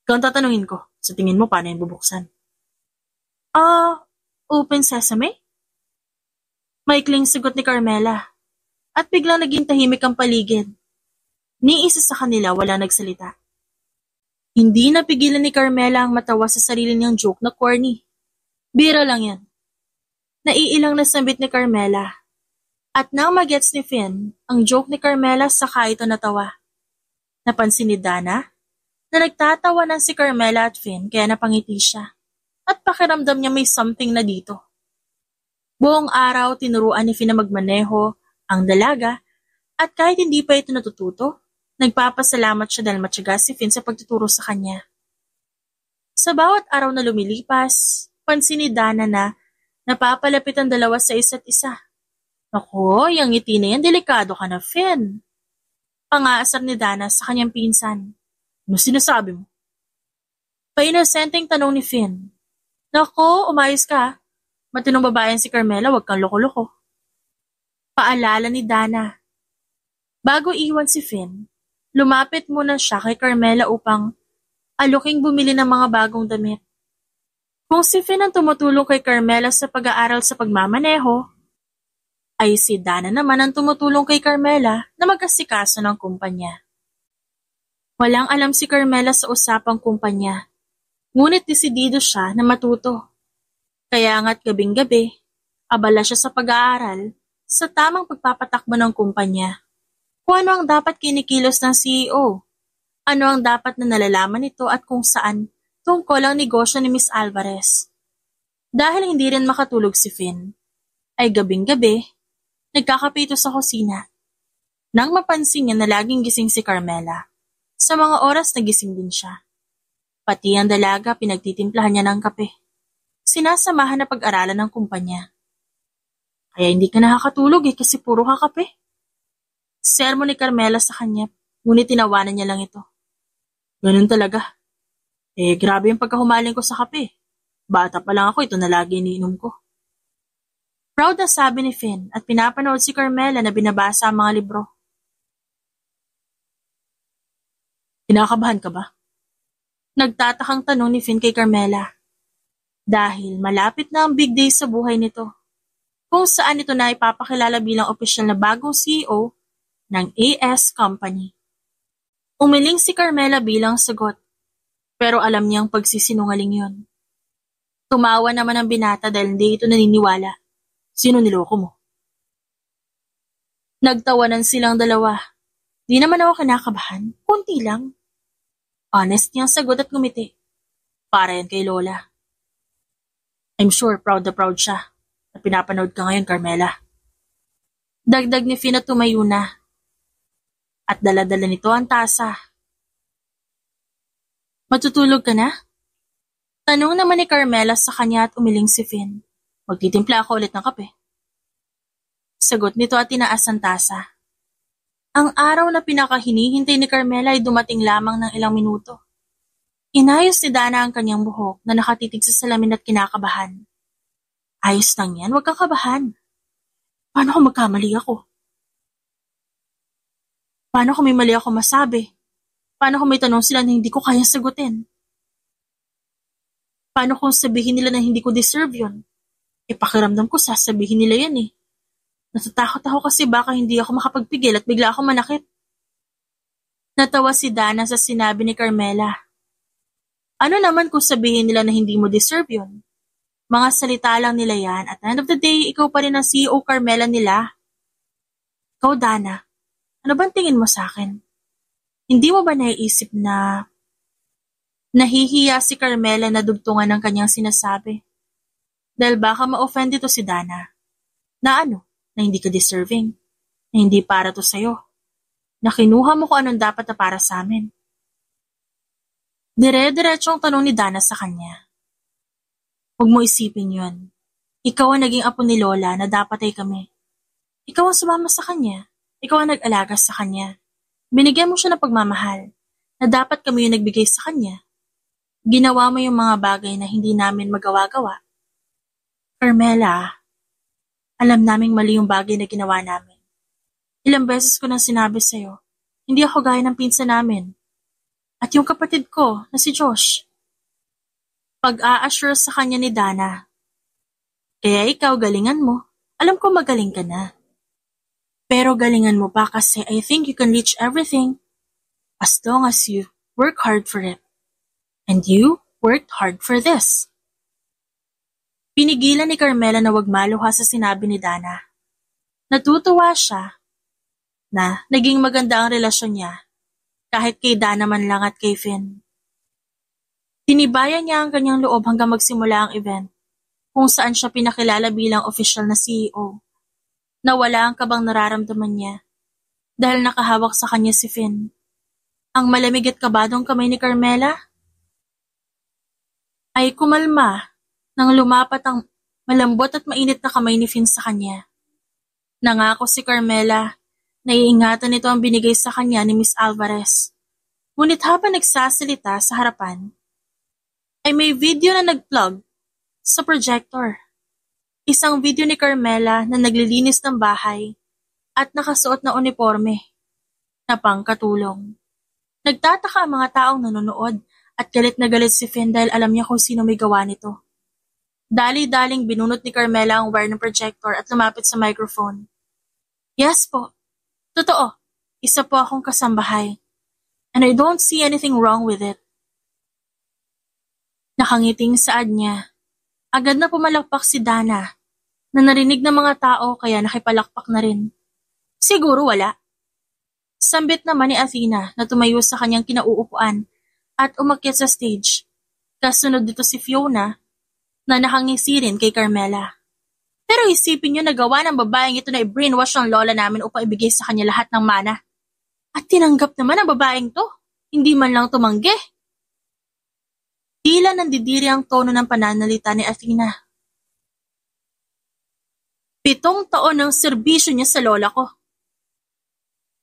Ikaw ang tatanungin ko, sa tingin mo paano yung bubuksan? Open sesame? Maikling sagot ni Carmela at biglang naging tahimik ang paligid. Ni isa sa kanila wala nagsalita. Hindi napigilan ni Carmela ang matawa sa sarili niyang joke na corny. Bira lang yan. Naiilang na sambit ni Carmela. At nang magets ni Finn ang joke ni Carmela saka ito natawa. Napansin ni Dana na nagtatawanan si Carmela at Finn kaya napangiti siya at pakiramdam niya may something na dito. Buong araw tinuruan ni Finn na magmaneho ang dalaga at kahit hindi pa ito natututo, nagpapasalamat siya dahil matyaga si Finn sa pagtuturo sa kanya. Sa bawat araw na lumilipas, pansin ni Dana na napapalapit ang dalawa sa isa't isa. Naku, yung ngiti na yan, delikado ka na, Finn. Pangaasar ni Dana sa kanyang pinsan. Ano sinasabi mo? Painosenteng tanong ni Finn. Naku, umayos ka. Matinong babaeng si Carmela, wag kang loko-loko. Paalala ni Dana. Bago iwan si Finn, lumapit muna siya kay Carmela upang aluking bumili ng mga bagong damit. Kung si Finn ang tumutulong kay Carmela sa pag-aaral sa pagmamaneho, ay si Dana naman ang tumutulong kay Carmela na mag-asikaso ng kumpanya. Walang alam si Carmela sa usapang kumpanya, ngunit desidido siya na matuto. Kaya nga't gabing-gabi, abala siya sa pag-aaral sa tamang pagpapatakbo ng kumpanya. Kung ano ang dapat kinikilos ng CEO, ano ang dapat na nalalaman nito at kung saan tungkol ang negosyo ni Miss Alvarez. Dahil hindi rin makatulog si Finn, ay gabing-gabi, nagkakape ito sa kusina. Nang mapansin niya na laging gising si Carmela, sa mga oras na gising din siya. Pati ang dalaga pinagtitimplahan niya ng kape. Sinasamahan na pag-aralan ng kumpanya. Kaya hindi ka nakakatulog kasi puro ka kape. Sermon ni Carmela sa kanya, ngunit tinawanan niya lang ito. Ganun talaga. Grabe yung pagkahumaling ko sa kape. Bata pa lang ako, ito na lagi iniinom ko. Proud na sabi ni Finn at pinapanood si Carmela na binabasa ang mga libro. Kinakabahan ka ba? Nagtatakang tanong ni Finn kay Carmela. Dahil malapit na ang big day sa buhay nito, kung saan ito na ipapakilala bilang opisyal na bagong CEO ng AS Company. Umiling si Carmela bilang sagot, pero alam niyang pagsisinungaling yon. Tumawa naman ang binata dahil hindi ito naniniwala. Sino niloko mo? Nagtawanan silang dalawa. Di naman ako kinakabahan, kunti lang. Honest niyang sagot at ngumiti. Para yan kay Lola. I'm sure proud na proud siya na pinapanood ka ngayon, Carmela. Dagdag ni Finn at tumayo na. At dala-dala nito ang tasa. Matutulog ka na? Tanong naman ni Carmela sa kanya at umiling si Finn. Magtitimpla ako ulit ng kape. Sagot nito at tinaas ang tasa. Ang araw na pinakahinihintay ni Carmela ay dumating lamang ng ilang minuto. Inayos ni Dana ang kanyang buhok na nakatitig sa salamin at kinakabahan. Ayos lang yan, huwag kang kabahan. Paano kung magkamali ako? Paano kung may mali ako masabi? Paano kung may tanong sila na hindi ko kayang sagutin? Paano kung sabihin nila na hindi ko deserve yun? Pakiramdam ko sasabihin nila yan eh. Natatakot ako kasi baka hindi ako makapagpigil at bigla ako manakit. Natawa si Dana sa sinabi ni Carmela. Ano naman kung sabihin nila na hindi mo deserve yun? Mga salita lang nila yan at end of the day, ikaw pa rin ang CEO Carmela nila. Ikaw, Dana, ano bang tingin mo sa akin? Hindi mo ba naiisip na nahihiya si Carmela na dugtungan ng kanyang sinasabi? Dahil baka ma-offend ito si Dana. Na ano? Na hindi ka deserving. Na hindi para to sa'yo. Na kinuha mo kung anong dapat na para sa amin. Dire-diretso ang tanong ni Dana sa kanya. Huwag mo isipin yun. Ikaw ang naging apo ni Lola na dapat ay kami. Ikaw ang sumama sa kanya. Ikaw ang nag-alaga sa kanya. Binigyan mo siya ng pagmamahal na dapat kami yung nagbigay sa kanya. Ginawa mo yung mga bagay na hindi namin magawa-gawa. Carmela, alam naming mali yung bagay na ginawa namin. Ilang beses ko nang sinabi sa'yo, hindi ako gaya ng pinsan namin. At yung kapatid ko na si Josh. Pag-a-assure sa kanya ni Dana. Kaya ikaw galingan mo. Alam ko magaling ka na. Pero galingan mo pa kasi I think you can reach everything as long as you work hard for it. And you worked hard for this. Pinigilan ni Carmela na wag maluha sa sinabi ni Dana. Natutuwa siya na naging maganda ang relasyon niya kahit kay Dana man lang at kay Finn. Tinibayan niya ang kanyang loob hanggang magsimula ang event, kung saan siya pinakilala bilang official na CEO. Nawala ang kabang nararamdaman niya dahil nakahawak sa kanya si Finn. Ang malamig at kabadong kamay ni Carmela ay kumalma nang lumapat ang malambot at mainit na kamay ni Finn sa kanya. Nangako si Carmela na iingatan nito ang binigay sa kanya ni Miss Alvarez. Ngunit habang nagsasalita sa harapan, ay may video na nag-plug sa projector. Isang video ni Carmela na naglilinis ng bahay at nakasuot na uniforme na pangkatulong. Nagtataka ang mga taong nanonood at galit na galit si Finn dahil alam niya kung sino may gawa nito. Dali-daling binunot ni Carmela ang wire ng projector at lumapit sa microphone. Yes po. Totoo. Isa po akong kasambahay. And I don't see anything wrong with it. Nakangiting saad niya. Agad na pumalakpak si Dana na narinig ng mga tao kaya nakipalakpak na rin. Siguro wala. Sambit naman ni Athena na tumayo sa kanyang kinauupuan at umakyat sa stage. Kasunod dito si Fiona na nakangisi rin kay Carmela. Pero isipin niyo na gawa ng babaeng ito na i-brainwash ang lola namin upang ibigay sa kanya lahat ng mana. At tinanggap naman ang babaeng to. Hindi man lang tumanggi. Tila nandidiri ang tono ng pananalita ni Athena. 7 taon ng serbisyo niya sa lola ko.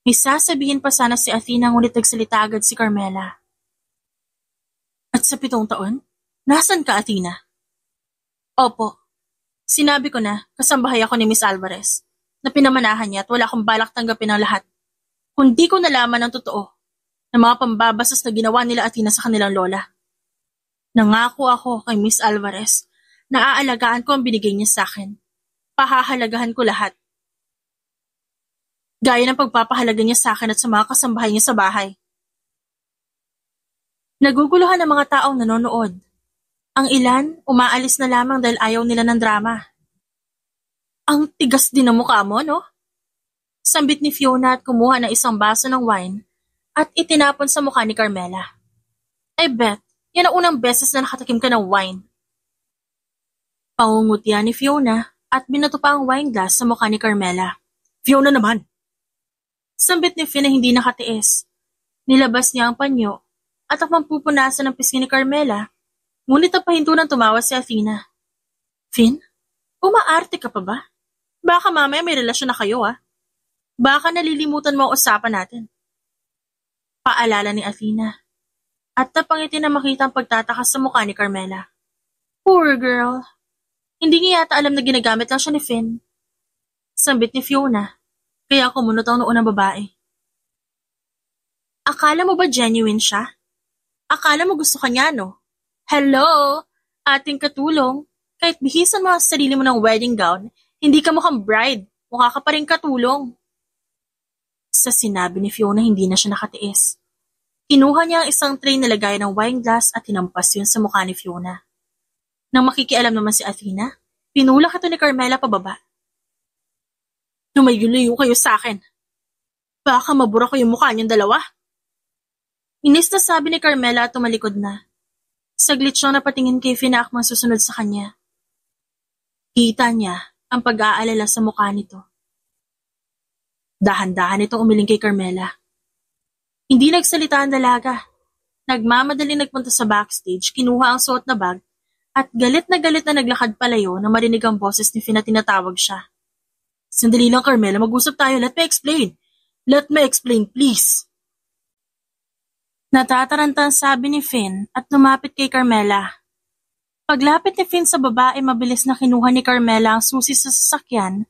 May sasabihin pa sana si Athena ngunit nagsalita agad si Carmela. At sa 7 taon? Nasaan ka, Athena? Opo. Sinabi ko na, kasambahay ako ni Miss Alvarez, na pinamanahan niya at wala akong balak tanggapin ang lahat. Kung di ko nalaman ang totoo, ng mga pambabasas na ginawa nila Athena sa kanilang lola. Nangako ako kay Miss Alvarez na aalagaan ko ang binigay niya sa akin. Pahahalagahan ko lahat. Gaya ng pagpapahalaga niya sa akin at sa mga kasambahay niya sa bahay. Naguguluhan ang mga taong nanonood. Ang ilan, umaalis na lamang dahil ayaw nila ng drama. Ang tigas din ng mukha mo, no? Sambit ni Fiona at kumuha ng isang baso ng wine at itinapon sa mukha ni Carmela. I bet, yan ang unang beses na nakatakim ka ng wine. Pangungutya ni Fiona at binato pa ang wine glass sa mukha ni Carmela. Fiona naman! Sambit ni Finn na hindi nakatiis. Nilabas niya ang panyo at ang pampupunasan ng pisngi ni Carmela, ngunit napahinto nang tumawa si Athena. Finn, umaarte ka pa ba? Baka mamaya may relasyon na kayo Baka nalilimutan mo ang usapan natin. Paalala ni Athena. At napangiti na makita ang pagtatakas sa mukha ni Carmela. Poor girl. Hindi niya yata alam na ginagamit lang siya ni Finn. Sambit ni Fiona, kaya kumunot ang noo ng babae. Akala mo ba genuine siya? Akala mo gusto ka niya, no? Hello, ating katulong. Kahit bihisan mo ang sarili mo ng wedding gown, hindi ka mukhang bride. Mukha ka pa rin katulong. Sa sinabi ni Fiona, hindi na siya nakatiis. Kinuha niya ang isang tray na lagayan ng wine glass at tinampas yun sa mukha ni Fiona. Nang makikialam naman si Athena, pinulak ito ni Carmela pababa. Lumayo-layo kayo sa akin. Baka mabura ko yung mukha niyong dalawa. Inis na sabi ni Carmela at tumalikod na. Saglit siyang napatingin kay Finn na akmang susunod sa kanya. Kita niya ang pag-aalala sa mukha nito. Dahan-dahan itong umiling kay Carmela. Hindi nagsalita ang dalaga. Nagmamadaling nagpunta sa backstage, kinuha ang suot na bag, at galit na naglakad palayo na marinig ang boses ni Finn na tinatawag siya. Sandali lang, Carmela, mag-usap tayo. Let me explain. Let me explain, please. Natataranta ang sabi ni Finn at lumapit kay Carmela. Paglapit ni Finn sa babae, mabilis na kinuha ni Carmela ang susi sa sasakyan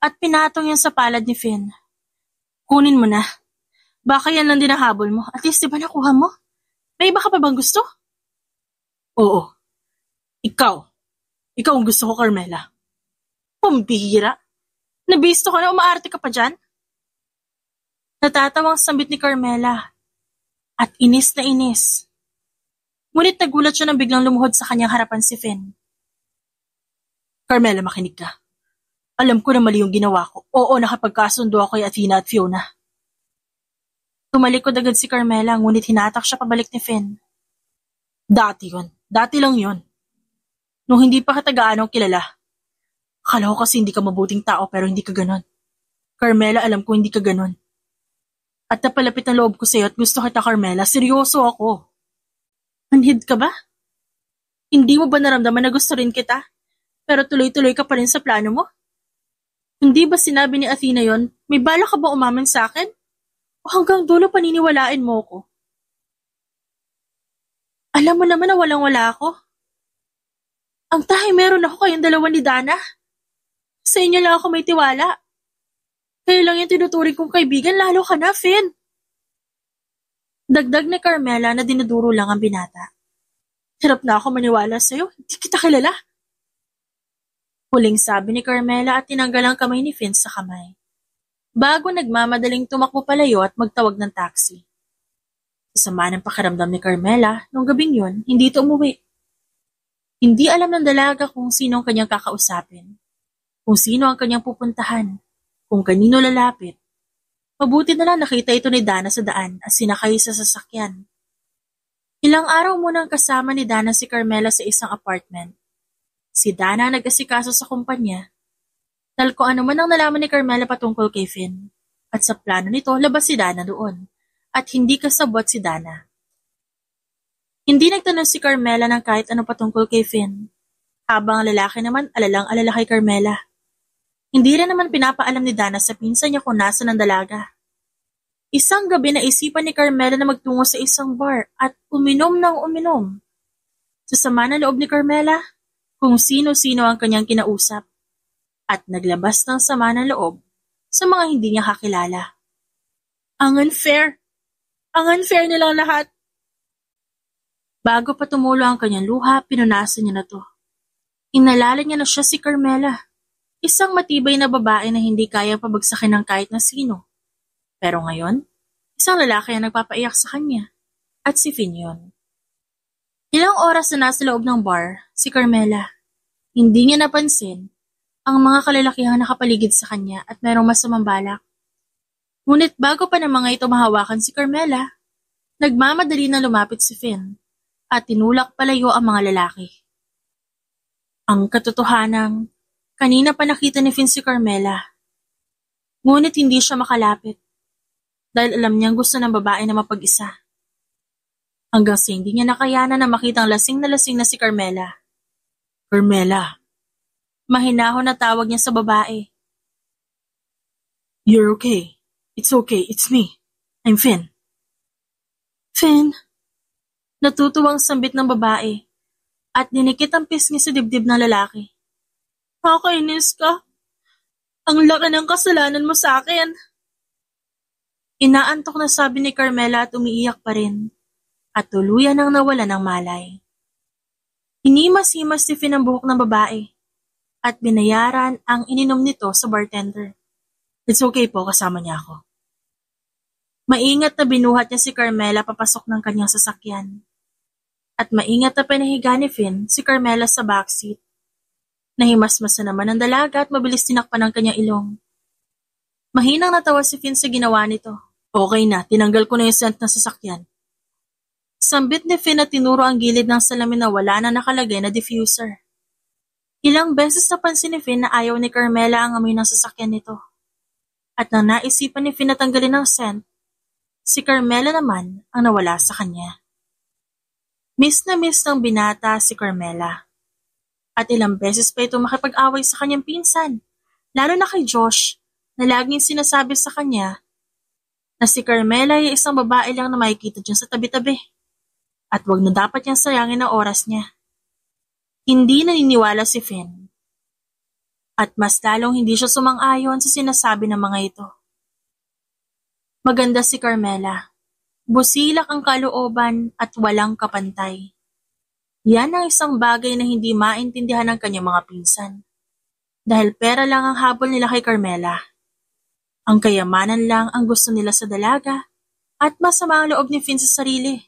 at pinatong yan sa palad ni Finn. Kunin mo na. Baka yan lang din ang habol mo. At least diba nakuha mo? May iba ka pa bang gusto? Oo. Ikaw. Ikaw ang gusto ko, Carmela. Pambihira. Nabisto ka na umaarte ka pa dyan? Natatawang sambit ni Carmela. At inis na inis. Ngunit nagulat siya nang biglang lumuhod sa kanyang harapan si Finn. Carmela, makinig ka. Alam ko na mali yung ginawa ko. Oo, nakapagkasundo ako kay Athena at Fiona. Tumalikod agad si Carmela ngunit hinatak siya pabalik ni Finn. Dati yun. Dati lang yun. Nung hindi pa kita gaano kilala. Akala ko kasi hindi ka mabuting tao pero hindi ka ganon. Carmela, alam ko hindi ka ganon. At napalapit ang loob ko sa'yo at gusto kita, Carmela. Seryoso ako. Manhid ka ba? Hindi mo ba naramdaman na gusto rin kita? Pero tuloy-tuloy ka pa rin sa plano mo? Hindi ba sinabi ni Athena yon? May bala ka ba umamin sa akin? O hanggang dulo paniniwalain mo ko? Alam mo naman na walang-wala ako. Ang meron ako kayong dalawa ni Dana. Sa inyo lang ako may tiwala. Kayo lang yung tinuturing kong kaibigan, lalo ka na, Finn. Dagdag ni Carmela na dinuduro lang ang binata. Hirap na ako maniwala sa'yo, hindi kita kilala. Huling sabi ni Carmela at tinanggal ang kamay ni Finn sa kamay. Bago nagmamadaling tumakbo palayo at magtawag ng taxi. Sama ng pakiramdam ni Carmela, nung gabing yun, hindi ito umuwi. Hindi alam ng dalaga kung sino ang kanyang kakausapin, kung sino ang kanyang pupuntahan, kung kanino lalapit. Mabuti na lang nakita ito ni Dana sa daan at sinakay sa sasakyan. Ilang araw muna ang kasama ni Dana si Carmela sa isang apartment. Si Dana nag-asikaso sa kumpanya. Dahil kung ano man ang nalaman ni Carmela patungkol kay Finn. At sa plano nito, labas si Dana doon. At hindi kasabot si Dana. Hindi nagtanong si Carmela ng kahit ano patungkol kay Finn. Habang ang lalaki naman alalang-alala kay Carmela. Hindi rin naman pinapaalam ni Dana sa pinsan niya kung nasa ng dalaga. Isang gabi naisipan ni Carmela na magtungo sa isang bar at uminom ng uminom. Sa sama ng loob ni Carmela, kung sino-sino ang kanyang kinausap. At naglabas ng sama ng loob sa mga hindi niya kakilala. Ang unfair! Ang unfair nilang lahat! Bago pa tumulo ang kanyang luha, pinunasan niya na to. Inalala niya na siya si Carmela. Isang matibay na babae na hindi kaya pabagsakin ng kahit na sino. Pero ngayon, isang lalaki ang nagpapaiyak sa kanya. At si Finn yun. Ilang oras na nasa loob ng bar, si Carmela. Hindi niya napansin ang mga kalalakihang nakapaligid sa kanya at mayroong masamang balak. Ngunit bago pa ng mga ito mahawakan si Carmela, nagmamadali na lumapit si Finn at tinulak palayo ang mga lalaki. Ang katotohanan, kanina pa nakita ni Finn si Carmela. Ngunit hindi siya makalapit dahil alam niyang gusto ng babae na mapag-isa. Hanggang sa hindi niya nakayanan na makitang lasing na si Carmela. Carmela. Mahinahon na tawag niya sa babae. You're okay. It's okay. It's me. I'm Finn. Finn? Natutuwang sambit ng babae at dinikit ang pisngi sa dibdib ng lalaki. Nakakainis ka. Ang laki ng kasalanan mo sa akin. Inaantok na sabi ni Carmela at umiiyak pa rin at tuluyan ang nawala ng malay. Hinimas-himas si Finn ang buhok ng babae at binayaran ang ininom nito sa bartender. It's okay po, kasama niya ako. Maingat na binuhat niya si Carmela papasok ng kanyang sasakyan. At maingat na pinahiga ni Finn si Carmela sa backseat. Nahimasmasa naman ang dalaga at mabilis tinakpan ang kanyang ilong. Mahinang natawa si Finn sa ginawa nito. Okay na, tinanggal ko na yung scent ng sasakyan. Sambit ni Finn at tinuro ang gilid ng salamin na wala na nakalagay na diffuser. Ilang beses napansin ni Finn na ayaw ni Carmela ang amoy ng sasakyan nito. At nang naisipan ni Finn na tanggalin ang scent, si Carmela naman ang nawala sa kanya. Miss na miss ng binata si Carmela. At ilang beses pa ito makipag-away sa kanyang pinsan, lalo na kay Josh, na laging sinasabi sa kanya na si Carmela ay isang babae lang na makikita dyan sa tabi-tabi at wag na dapat niyang sayangin ang oras niya. Hindi naniniwala si Finn at mas lalong hindi siya sumang-ayon sa sinasabi ng mga ito. Maganda si Carmela, busilak ang kalooban at walang kapantay. Yan ang isang bagay na hindi maintindihan ng kanyang mga pinsan. Dahil pera lang ang habol nila kay Carmela. Ang kayamanan lang ang gusto nila sa dalaga at masama ang loob ni Finn sa sarili.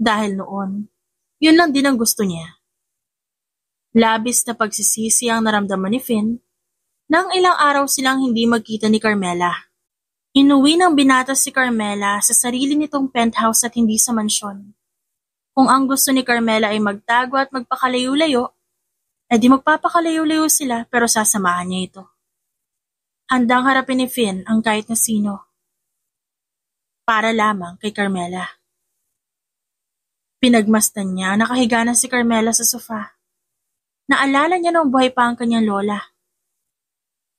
Dahil noon, yun lang din ang gusto niya. Labis na pagsisisi ang naramdaman ni Finn nang ilang araw silang hindi magkita ni Carmela. Inuwi ng binata si Carmela sa sarili nitong penthouse at hindi sa mansyon. Kung ang gusto ni Carmela ay magtago at magpakalayo-layo, edi magpapakalayo-layo sila pero sasamahan niya ito. Handang harapin ni Finn ang kahit na sino. Para lamang kay Carmela. Pinagmasdan niya nakahiga na si Carmela sa sofa. Naalala niya nung buhay pa ang kanyang lola.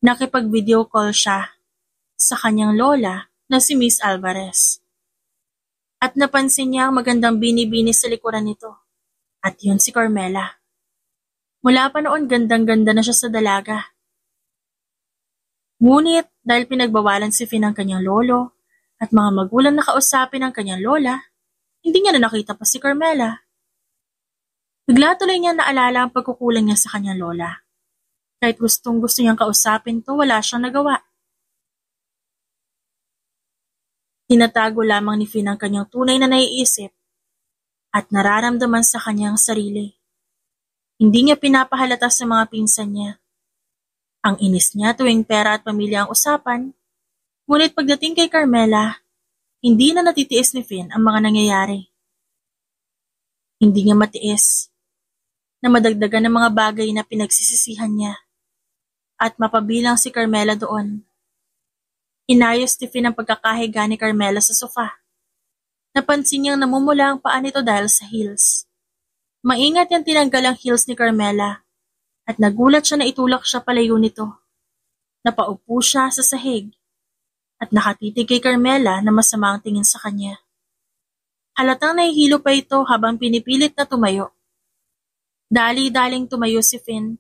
Nakipag-video call siya sa kanyang lola na si Miss Alvarez. At napansin niya ang magandang bini-bini sa likuran nito. At yun si Carmela. Mula pa noon gandang-ganda na siya sa dalaga. Ngunit dahil pinagbawalan si Finn ng kanyang lolo at mga magulang na kausapin ng kanyang lola, hindi niya na nakita pa si Carmela. Bigla tuloy niya naalala ang pagkukulang niya sa kanyang lola. Kahit gustong-gusto niyang kausapin to, wala siyang nagawa. Tinatago lamang ni Finn ang kanyang tunay na naiisip at nararamdaman sa kanyang sarili. Hindi niya pinapahalata sa mga pinsan niya. Ang inis niya tuwing pera at pamilya ang usapan, ngunit pagdating kay Carmela, hindi na natitiis ni Finn ang mga nangyayari. Hindi niya matiis na madagdagan ng mga bagay na pinagsisisihan niya at mapabilang si Carmela doon. Inayos ni Finn ang pagkakahiga ni Carmela sa sofa. Napansin niyang namumula ang paa nito dahil sa heels. Maingat niyang tinanggal ang heels ni Carmela at nagulat siya na itulak siya palayo nito. Napaupo siya sa sahig at nakatitig kay Carmela na masama ang tingin sa kanya. Halatang nahihilo pa ito habang pinipilit na tumayo. Dali-daling tumayo si Finn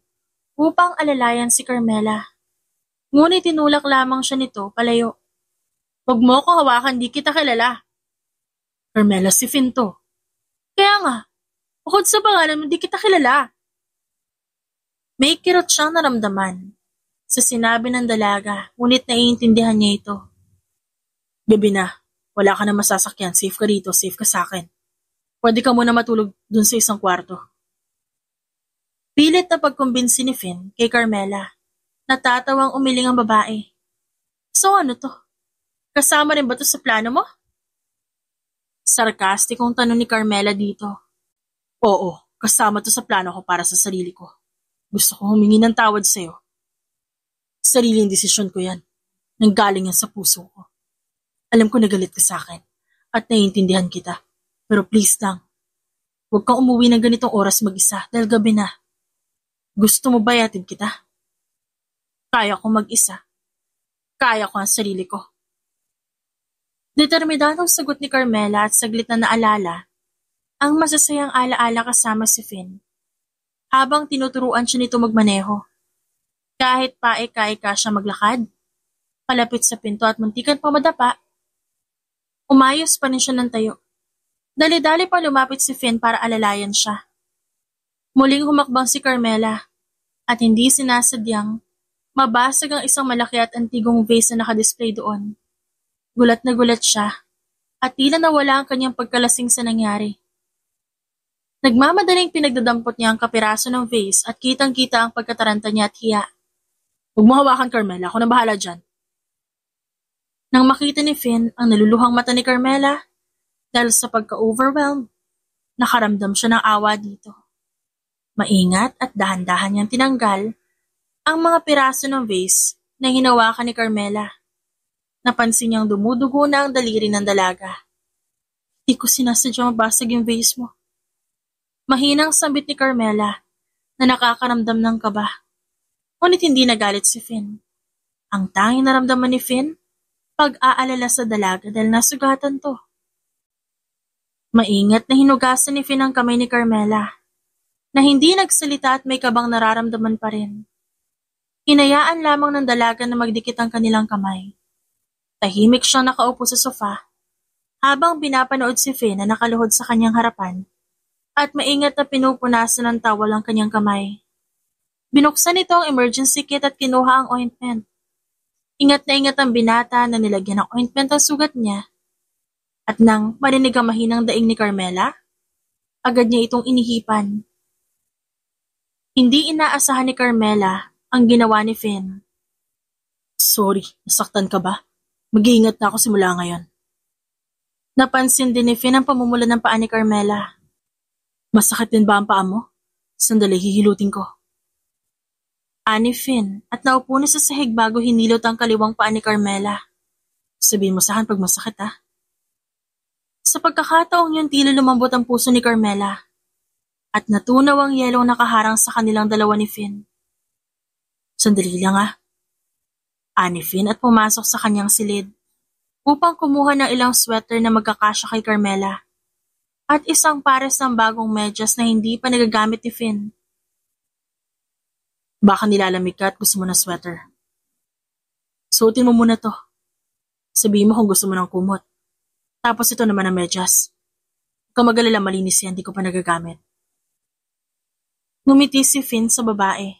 upang alalayan si Carmela. Ngunit tinulak lamang siya nito palayo. Huwag mo ko hawakan, di kita kilala. Carmela, si Finn to. Kaya nga, bukod sa pangalan mo, di kita kilala. May kirot siyang naramdaman sa sinabi ng dalaga, ngunit naiintindihan niya ito. Gabi na, wala ka na masasakyan, safe ka dito, safe ka sa akin. Pwede ka muna matulog dun sa isang kwarto. Pilit na pagkumbinsi ni Finn kay Carmela. Natatawang umiling ang babae. So ano to? Kasama rin ba to sa plano mo? Sarkastikong tanong ni Carmela dito. Oo, kasama to sa plano ko para sa sarili ko. Gusto ko humingi ng tawad sa'yo. Sariling desisyon ko yan. Nanggaling yan sa puso ko. Alam ko nagalit ka sa akin at naiintindihan kita. Pero please lang, huwag kang umuwi ng ganitong oras mag-isa dahil gabi na. Gusto mo ba yatid kita? Kaya ko mag-isa. Kaya ko ang sarili ko. Determinadong sagot ni Carmela at saglit na naalala ang masasayang alaala kasama si Finn. Habang tinuturuan siya nito magmaneho. Kahit pae-kaika siya maglakad, palapit sa pinto at muntikan pa madapa, umayos pa rin siya ng tayo. Dali-dali pa lumapit si Finn para alalayan siya. Muling humakbang si Carmela at hindi sinasadyang mabasag ang isang malaki at antigong vase na nakadisplay doon. Gulat na gulat siya at tila nawala ang kanyang pagkalasing sa nangyari. Nagmamadaling pinagdadampot niya ang kapiraso ng vase at kitang-kita ang pagkataranta niya at hiya. Huwag mo hawakan, Carmela. Ako na bahala dyan. Nang makita ni Finn ang naluluhang mata ni Carmela, dahil sa pagka-overwhelmed, nakaramdam siya ng awa dito. Maingat at dahan-dahan niyang tinanggal ang mga piraso ng vase na hinawakan ni Carmela. Napansin niyang dumudugo na ang daliri ng dalaga. Di ko sinasadyang mabasag yung vase mo. Mahinang sambit ni Carmela na nakakaramdam ng kaba. Ngunit hindi nagalit si Finn. Ang tanging naramdaman ni Finn, pag-aalala sa dalaga dahil nasugatan to. Maingat na hinugasan ni Finn ang kamay ni Carmela, na hindi nagsalita at may kabang nararamdaman pa rin. Hinayaan lamang ng dalaga na magdikit ang kanilang kamay. Tahimik siyang nakaupo sa sofa, habang pinapanood si Finn na nakaluhod sa kanyang harapan, at maingat na pinupunasan ng towel ang kanyang kamay. Binuksan nito ang emergency kit at kinuha ang ointment. Ingat na ingat ang binata na nilagyan ng ointment ang sugat niya. At nang marinig ang mahinang daing ni Carmela, agad niya itong inihipan. Hindi inaasahan ni Carmela ang ginawa ni Finn. Sorry, nasaktan ka ba? Mag-iingat na ako simula ngayon. Napansin din ni Finn ang pamumula ng paa ni Carmela. Masakit din ba ang paa mo? Sandali, hihilutin ko. Ani Finn at naupo na sa sahig bago hinilot ang kaliwang paa ni Carmela. Sabihin mo saan pag masakit Sa pagkakataong yun tila lumambot ang puso ni Carmela at natunaw ang yelong nakaharang sa kanilang dalawa ni Finn. Sandali lang Ani Finn at pumasok sa kanyang silid upang kumuha ng ilang sweater na magkakasya kay Carmela at isang pares ng bagong medyas na hindi pa nagagamit ni Finn. Baka nilalamig ka at gusto mo ng sweater. Suotin mo muna to. Sabihin mo kung gusto mo ng kumot. Tapos ito naman ang medyas. Kung mag-alala malinis yan, di ko pa nagagamit. Ngumiti si Finn sa babae.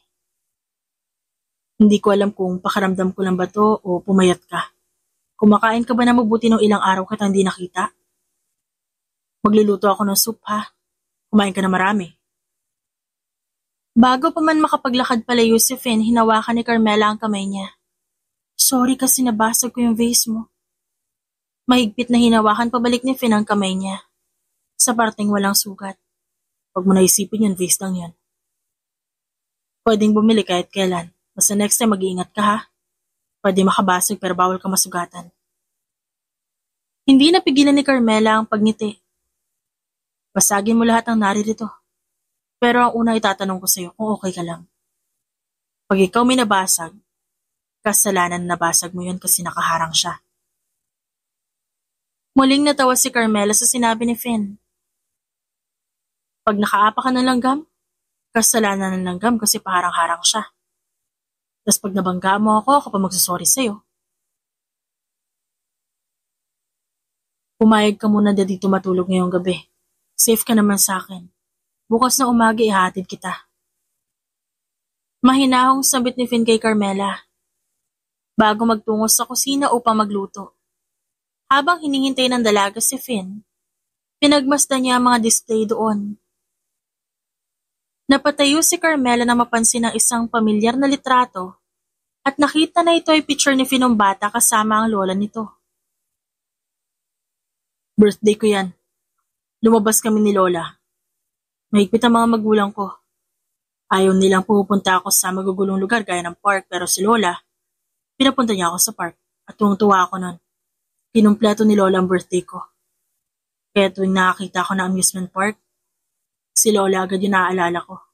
Hindi ko alam kung pakaramdam ko lang ba to o pumayat ka. Kumakain ka ba na mabuti ng ilang araw kita hindi nakita? Magluluto ako ng soup Kumain ka na marami. Bago pa man makapaglakad palayo si Finn, hinawakan ni Carmela ang kamay niya. Sorry kasi nabasag ko yung vase mo. Mahigpit na hinawakan pabalik ni Finn ang kamay niya. Sa parteng walang sugat. Huwag mo naisipin yun, vase lang yun. Pwedeng bumili kahit kailan. Basta next time mag-iingat ka Pwede makabasag pero bawal ka masugatan. Hindi napigilan ni Carmela ang pagngiti. Basagin mo lahat ng naririto. Pero ang unang itatanong ko sa'yo kung okay ka lang. Pag ikaw may nabasag, kasalanan na nabasag mo yun kasi nakaharang siya. Muling natawa si Carmela sa sinabi ni Finn. Pag nakaapa ka ng langgam, kasalanan ng langgam kasi paharang-harang siya. Tapos pag nabangga mo ako pa magsasorry sa'yo. Pumayag ka muna na dito matulog ngayong gabi. Safe ka naman sa akin. Bukas na umaga ihatid kita. Mahinahong sabit ni Finn kay Carmela. Bago magtungo sa kusina upang magluto. Habang hinihintay ng dalaga si Finn, pinagmasdan niya ang mga display doon. Napatayo si Carmela na mapansin ang isang pamilyar na litrato at nakita na ito ay picture ni Finn ng bata kasama ang lola nito. Birthday ko yan. Lumabas kami ni Lola. Mahigpit ang mga magulang ko. Ayaw nilang pupunta ako sa magugulong lugar gaya ng park pero si Lola, pinapunta niya ako sa park at tuwang-tuwa ako nun. Kinumpleto ni Lola ang birthday ko. Kaya tuwing nakakita ko na amusement park, si Lola agad yung naaalala ko.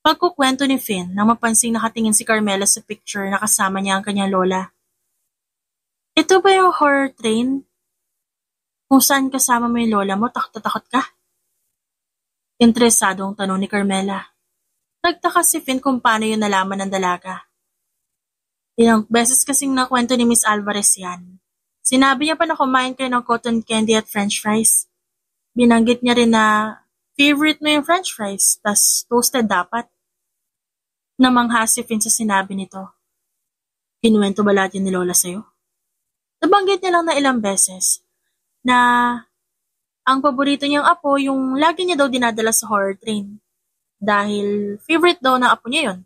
Pagkukwento ni Finn nang mapansing nakatingin si Carmela sa picture na kasama niya ang kanyang lola. Ito ba yung horror train? Kung saan kasama mo yung lola mo, takot ka? Interesadong tanong ni Carmela. Nagtaka si Finn kung paano yun nalaman ng dalaga. Ilang beses kasing nakwento ni Miss Alvarez yan. Sinabi niya pa na kumain kayo ng cotton candy at french fries. Binanggit niya rin na favorite mo yung french fries, tas toasted dapat. Namangha si Finn sa sinabi nito. Kinuwento ba lahat yun ni Lola sa'yo? Nabanggit niya lang na ilang beses na ang paborito niyang apo yung lagi niya daw dinadala sa horror train. Dahil favorite daw ng apo niya yun.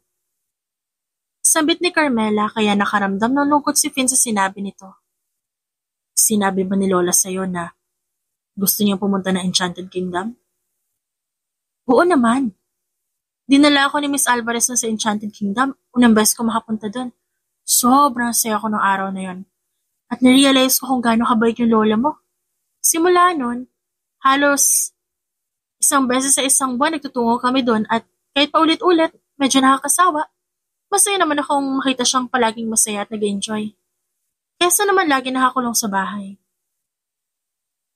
Sambit ni Carmela kaya nakaramdam ng lungkot si Finn sa sinabi nito. Sinabi ba ni Lola sa'yo na gusto niyang pumunta na Enchanted Kingdom? Oo naman. Dinala ako ni Miss Alvarez na sa Enchanted Kingdom. Unang beses ko makapunta doon. Sobrang saya ko ng araw na yon. At narealize ko kung gaano kabait yung lola mo. Simula nun, halos isang beses sa isang buwan nagtutungo kami doon at kahit paulit-ulit, medyo nakakasawa. Masaya naman akong makita siyang palaging masaya at nag-enjoy. Kesa naman lagi nakakulong sa bahay.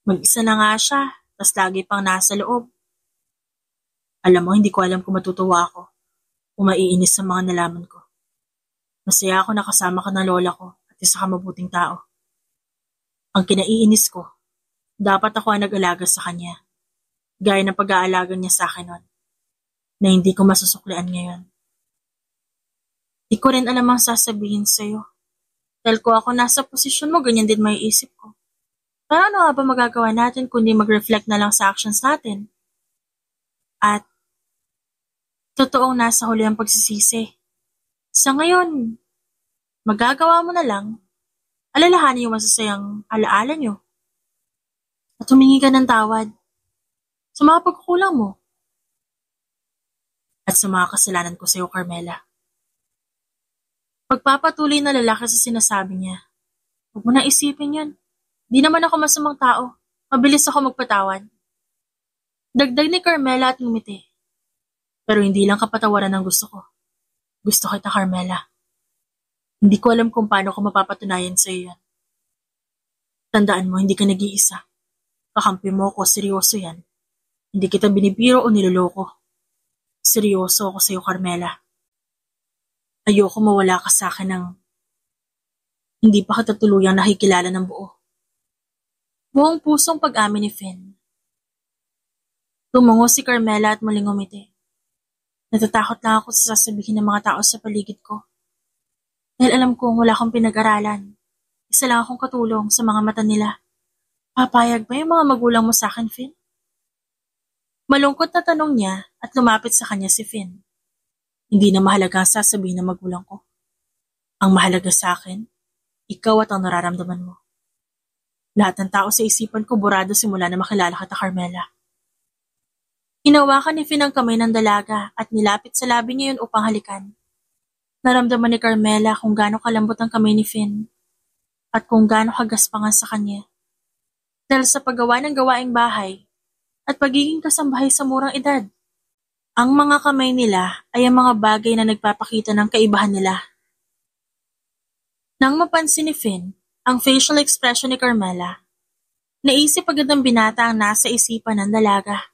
Mag-isa na nga siya, tas lagi pang nasa loob. Alam mo, hindi ko alam kung matutuwa ako o maiinis sa mga nalaman ko. Masaya ako nakasama ka ng lola ko at isa ka mabuting tao. Ang kinaiinis ko, dapat ako ang nag-alaga sa kanya. Gaya ng pag-aalaga niya sa akin nun, na hindi ko masusuklian ngayon. Di ko rin alam ang sasabihin sa'yo. Dahil ko ako nasa posisyon mo, ganyan din may isip ko. Pero ano nga ba magagawa natin kundi mag-reflect na lang sa actions natin? At totoong nasa huli ang pagsisisi. Sa ngayon, magagawa mo na lang alalahanin yung masasayang alaala niyo at humingi ka ng tawad sa mga pagkukulang mo at sa mga kasalanan ko sa iyo, Carmela. Pagpapatuloy na lalaki sa sinasabi niya. Huwag mo na isipin yan. Di naman ako masamang tao. Mabilis ako magpatawad. Dagdag ni Carmela at ngumiti. Pero hindi lang kapatawaran ang gusto ko. Gusto kita, Carmela. Hindi ko alam kung paano ko mapapatunayan sa iyo yan. Tandaan mo, hindi ka nag-iisa. Kakampi mo ako, seryoso yan. Hindi kita binibiro o niloloko. Seryoso ako sa iyo, Carmela. Ayoko mawala ka sa akin ng hindi pa kita tuluyang nakikilala ng buo. Buong pusong pag-amin ni Finn. Tumungo si Carmela at muling umiti. Natatakot lang ako sa sasabihin ng mga tao sa paligid ko. Dahil alam kong wala akong pinag-aralan. Isa lang akong katulong sa mga mata nila. Papayag ba yung mga magulang mo sa akin, Finn? Malungkot na tanong niya at lumapit sa kanya si Finn. Hindi na mahalaga ang sasabihin ng magulang ko. Ang mahalaga sa akin, ikaw at ang nararamdaman mo. Lahat ng tao sa isipan ko burado simula na makilala kita, Carmela. Hinawakan ni Finn ang kamay ng dalaga at nilapit sa labi niya yun upang halikan. Naramdaman ni Carmela kung gaano kalambot ang kamay ni Finn at kung gaano kagaspangan sa kanya. Dahil sa paggawa ng gawaing bahay at pagiging kasambahay sa murang edad. Ang mga kamay nila ay ang mga bagay na nagpapakita ng kaibahan nila. Nang mapansin ni Finn ang facial expression ni Carmela, naisip agad ng binata ang nasa isipan ng dalaga.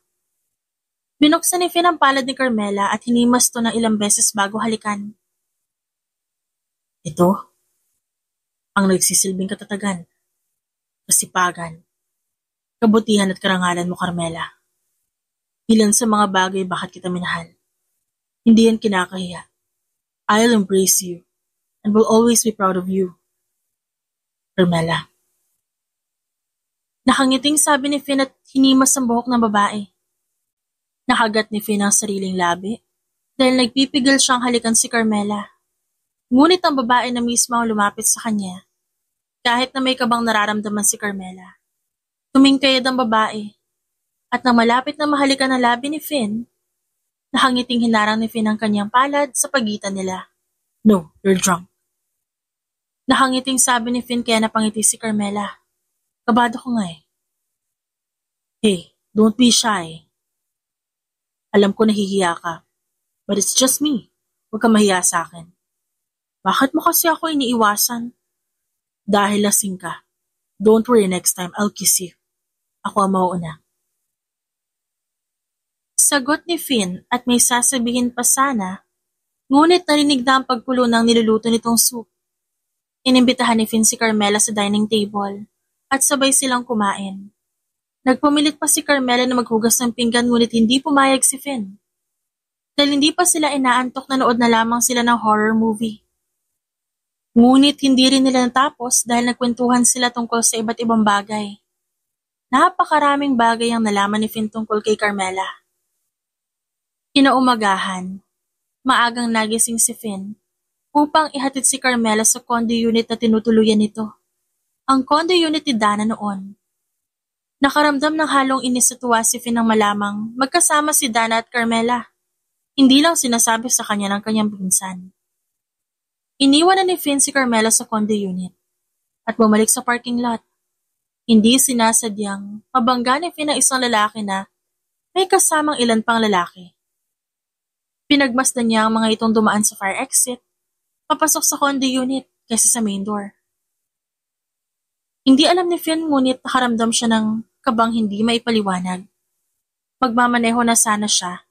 Binuksan ni Finn ang palad ni Carmela at hinimas to ng ilang beses bago halikan. Ito, ang nagsisilbing katatagan, kasipagan, kabutihan at karangalan mo, Carmela. Ilan sa mga bagay bakit kita minahal. Hindi yan kinakahiya. I'll embrace you and will always be proud of you. Carmela. Nakangiting sabi ni Finn at hinimas ang buhok ng babae. Nakagat ni Finn ang sariling labi dahil nagpipigil siyang halikan si Carmela. Ngunit ang babae na mismo ang lumapit sa kanya. Kahit na may kabang nararamdaman si Carmela. Tumingkayad ang babae. At nang malapit na mahalikan ang labi ni Finn, nakangiting hinarang ni Finn ang kanyang palad sa pagitan nila. No, you're drunk. Nakangiting sabi ni Finn kaya napangiti si Carmela. Kabado ko nga eh. Hey, don't be shy. Alam ko nahihiya ka, but it's just me. Huwag ka mahiya sa akin. Bakit mo kasi ako iniiwasan? Dahil lasing ka. Don't worry, next time I'll kiss you. Ako ang mauuna. Sagot ni Finn at may sasabihin pa sana, ngunit narinig na ang pagkulo ng niluluto nitong soup. Inimbitahan ni Finn si Carmela sa dining table at sabay silang kumain. Nagpumilit pa si Carmela na maghugas ng pinggan ngunit hindi pumayag si Finn. Dahil hindi pa sila inaantok na nood na lamang sila ng horror movie. Ngunit hindi rin nila natapos dahil nagkwentuhan sila tungkol sa iba't ibang bagay. Napakaraming bagay ang nalaman ni Finn tungkol kay Carmela. Kinaumagahan, maagang nagising si Finn upang ihatid si Carmela sa condo unit na tinutuluyan nito. Ang condo unit ni Dana noon. Nakaramdam ng halong inis at tuwa si Finn nang malamang magkasama si Dana at Carmela. Hindi lang sinasabi sa kanya ng kanyang pinsan. Iniwan na ni Finn si Carmela sa condo unit at bumalik sa parking lot. Hindi sinasadyang mabangga ni Finn ang isang lalaki na may kasamang ilan pang lalaki. Pinagmasdan niya ang mga itong dumaan sa fire exit, papasok sa condo unit kaysa sa main door. Hindi alam ni Finn ngunit nakaramdam siya ng kabang hindi maipaliwanag. Magmamaneho na sana siya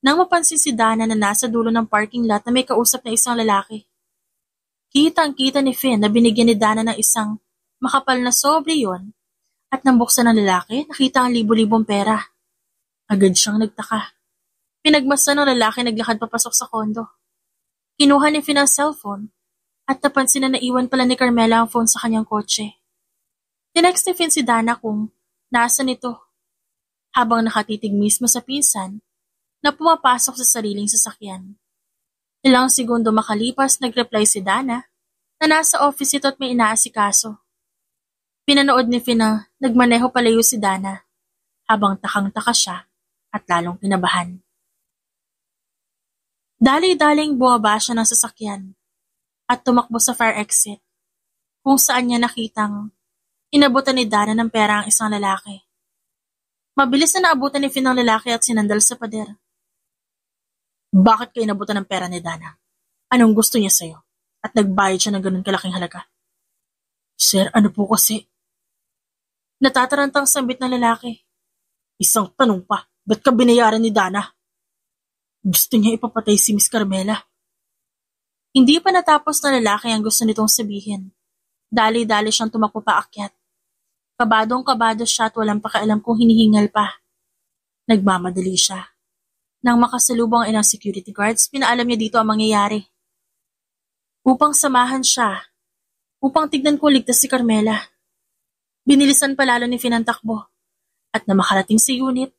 nang mapansin si Dana na nasa dulo ng parking lot na may kausap na isang lalaki. Kitang-kita ni Finn na binigyan ni Dana ng isang makapal na sobre yon at nang buksan ng lalaki, nakita ang libo-libong pera. Agad siyang nagtaka. Pinagmasdan ng lalaki naglakad papasok sa kondo. Kinuha ni Finn ang cellphone at napansin na naiwan pala ni Carmela ang phone sa kanyang kotse. Tinext ni Finn si Dana kung nasaan ito habang nakatitig mismo sa pinsan na pumapasok sa sariling sasakyan. Ilang segundo makalipas, nag-reply si Dana na nasa office ito at may inaasikaso. Pinanood ni Finn na nagmaneho palayo si Dana habang takang-taka siya at lalong kinabahan. Dali-daling bumaba siya ng sasakyan at tumakbo sa fire exit kung saan niya nakitang inabutan ni Dana ng pera ang isang lalaki. Mabilis na naabutan ni Finn ang lalaki at sinandal sa pader. Bakit kayo inabutan ng pera ni Dana? Anong gusto niya sa'yo? At nagbayad siya ng ganun kalaking halaga? Sir, ano po kasi? Natatarantang sambit ng lalaki. Isang tanong pa, ba't ka binayaran ni Dana? Gusto niya ipapatay si Miss Carmela. Hindi pa natapos ng lalaki ang gusto nitong sabihin. Dali-dali siyang tumakbo paakyat. Kabadong-kabado siya at walang pakialam kung hinihingal pa. Nagmamadali siya. Nang makasalubong ang ilang security guards, pinaalam niya dito ang mangyayari. Upang samahan siya, upang tignan kung ligtas si Carmela. Binilisan palalo ni Finn ang takbo. At na makarating sa unit,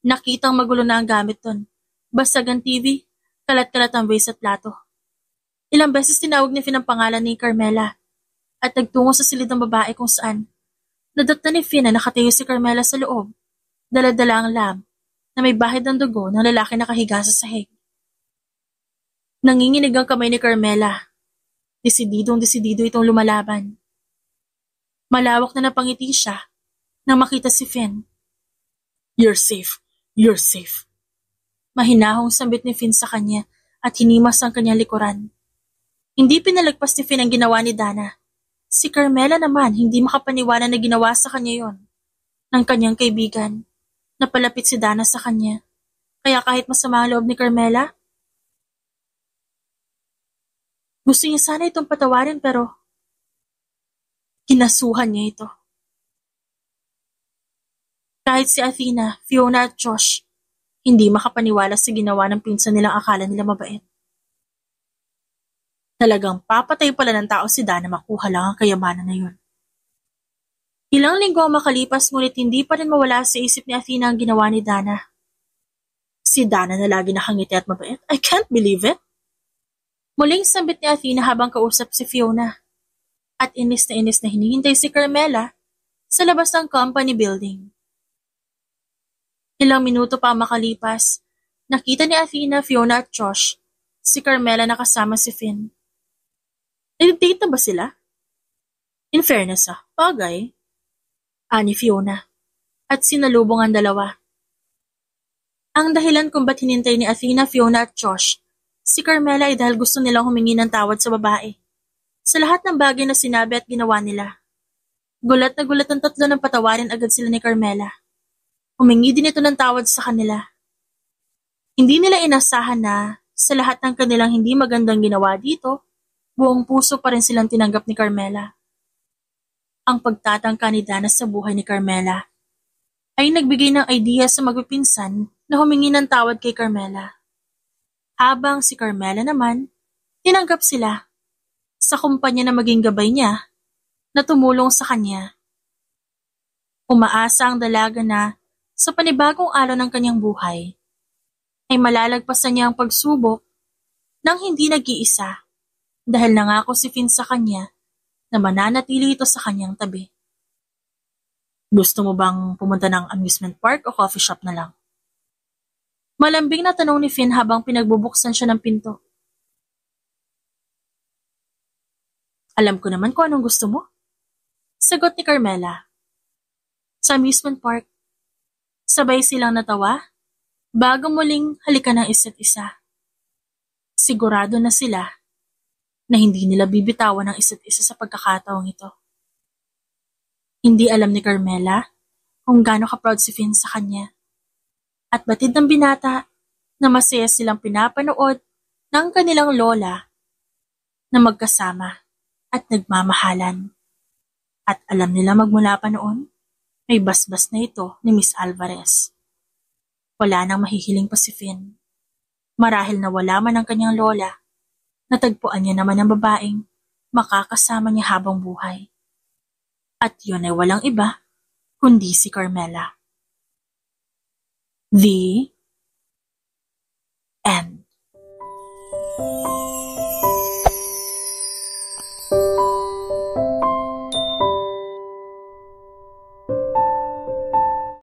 nakitang magulo na ang gamit doon. Basag ang TV, kalat-kalat ang vase at plato. Ilang beses tinawag ni Finn ang pangalan ni Carmela at nagtungo sa silid ng babae kung saan. Nadatna ni Finn na nakatayo si Carmela sa loob, dala-dala ang lamp na may bahid ng dugo ng lalaki nakahiga sa sahig. Nanginginig ang kamay ni Carmela. Desididong-desidido itong lumalaban. Malawak na napangiti siya nang makita si Finn. You're safe. You're safe. Mahinahong sambit ni Finn sa kanya at hinimas ang kanyang likuran. Hindi pinalagpas ni Finn ang ginawa ni Dana. Si Carmela naman hindi makapaniwala na ginawa sa kanya yon ng kanyang kaibigan. Napalapit si Dana sa kanya. Kaya kahit masama ang loob ni Carmela, gusto niya sana itong patawarin pero kinasuhan niya ito. Kahit si Athena, Fiona at Josh, hindi makapaniwala sa ginawa ng pinsan nilang akala nila mabait. Talagang papatay pala ng tao si Dana makuha lang ang kayamanan na yun. Ilang linggo ang makalipas ngunit hindi pa rin mawala sa isip ni Athena ang ginawa ni Dana. Si Dana na lagi nakangiti at mabait. I can't believe it. Muling sambit ni Athena habang kausap si Fiona. At inis na hinihintay si Carmela sa labas ng company building. Ilang minuto pa makalipas, nakita ni Athena, Fiona at Josh si Carmela na kasama si Finn. Nag-date na ba sila? In fairness bagay. Ani Fiona. At sinalubong ang dalawa. Ang dahilan kung ba't hinintay ni Athena, Fiona at Josh si Carmela ay dahil gusto nilang humingi ng tawad sa babae. Sa lahat ng bagay na sinabi at ginawa nila. Gulat na gulat ang tatlo ng patawarin agad sila ni Carmela. Humingi din ito ng tawad sa kanila. Hindi nila inasahan na sa lahat ng kanilang hindi magandang ginawa dito, buong puso pa rin silang tinanggap ni Carmela. Ang pagtatangka ni Dana sa buhay ni Carmela ay nagbigay ng idea sa magpipinsan na humingi ng tawad kay Carmela. Habang si Carmela naman, tinanggap sila sa kumpanya na maging gabay niya na tumulong sa kanya. Umaasa ang dalaga na sa panibagong araw ng kanyang buhay ay malalagpasan niya ang pagsubok nang hindi nag-iisa dahil nangako si Finn sa kanya na mananatili ito sa kanyang tabi. Gusto mo bang pumunta ng amusement park o coffee shop na lang? Malambing na tanong ni Finn habang pinagbubuksan siya ng pinto. Alam ko naman kung anong gusto mo. Sagot ni Carmela. Sa amusement park, sabay silang natawa bago muling halikan ng isa't isa. Sigurado na sila na hindi nila bibitawan ng isa't isa sa pagkakataong ito. Hindi alam ni Carmela kung gaano ka-proud si Finn sa kanya. At batid ng binata na masaya silang pinapanood ng kanilang lola na magkasama at nagmamahalan. At alam nila magmula pa noon, may basbas na ito ni Miss Alvarez. Wala nang mahihiling pa si Finn. Marahil na wala man ang kanyang lola, natagpuan niya naman ang babaeng makakasama niya habang buhay. At yun ay walang iba kundi si Carmela. The end.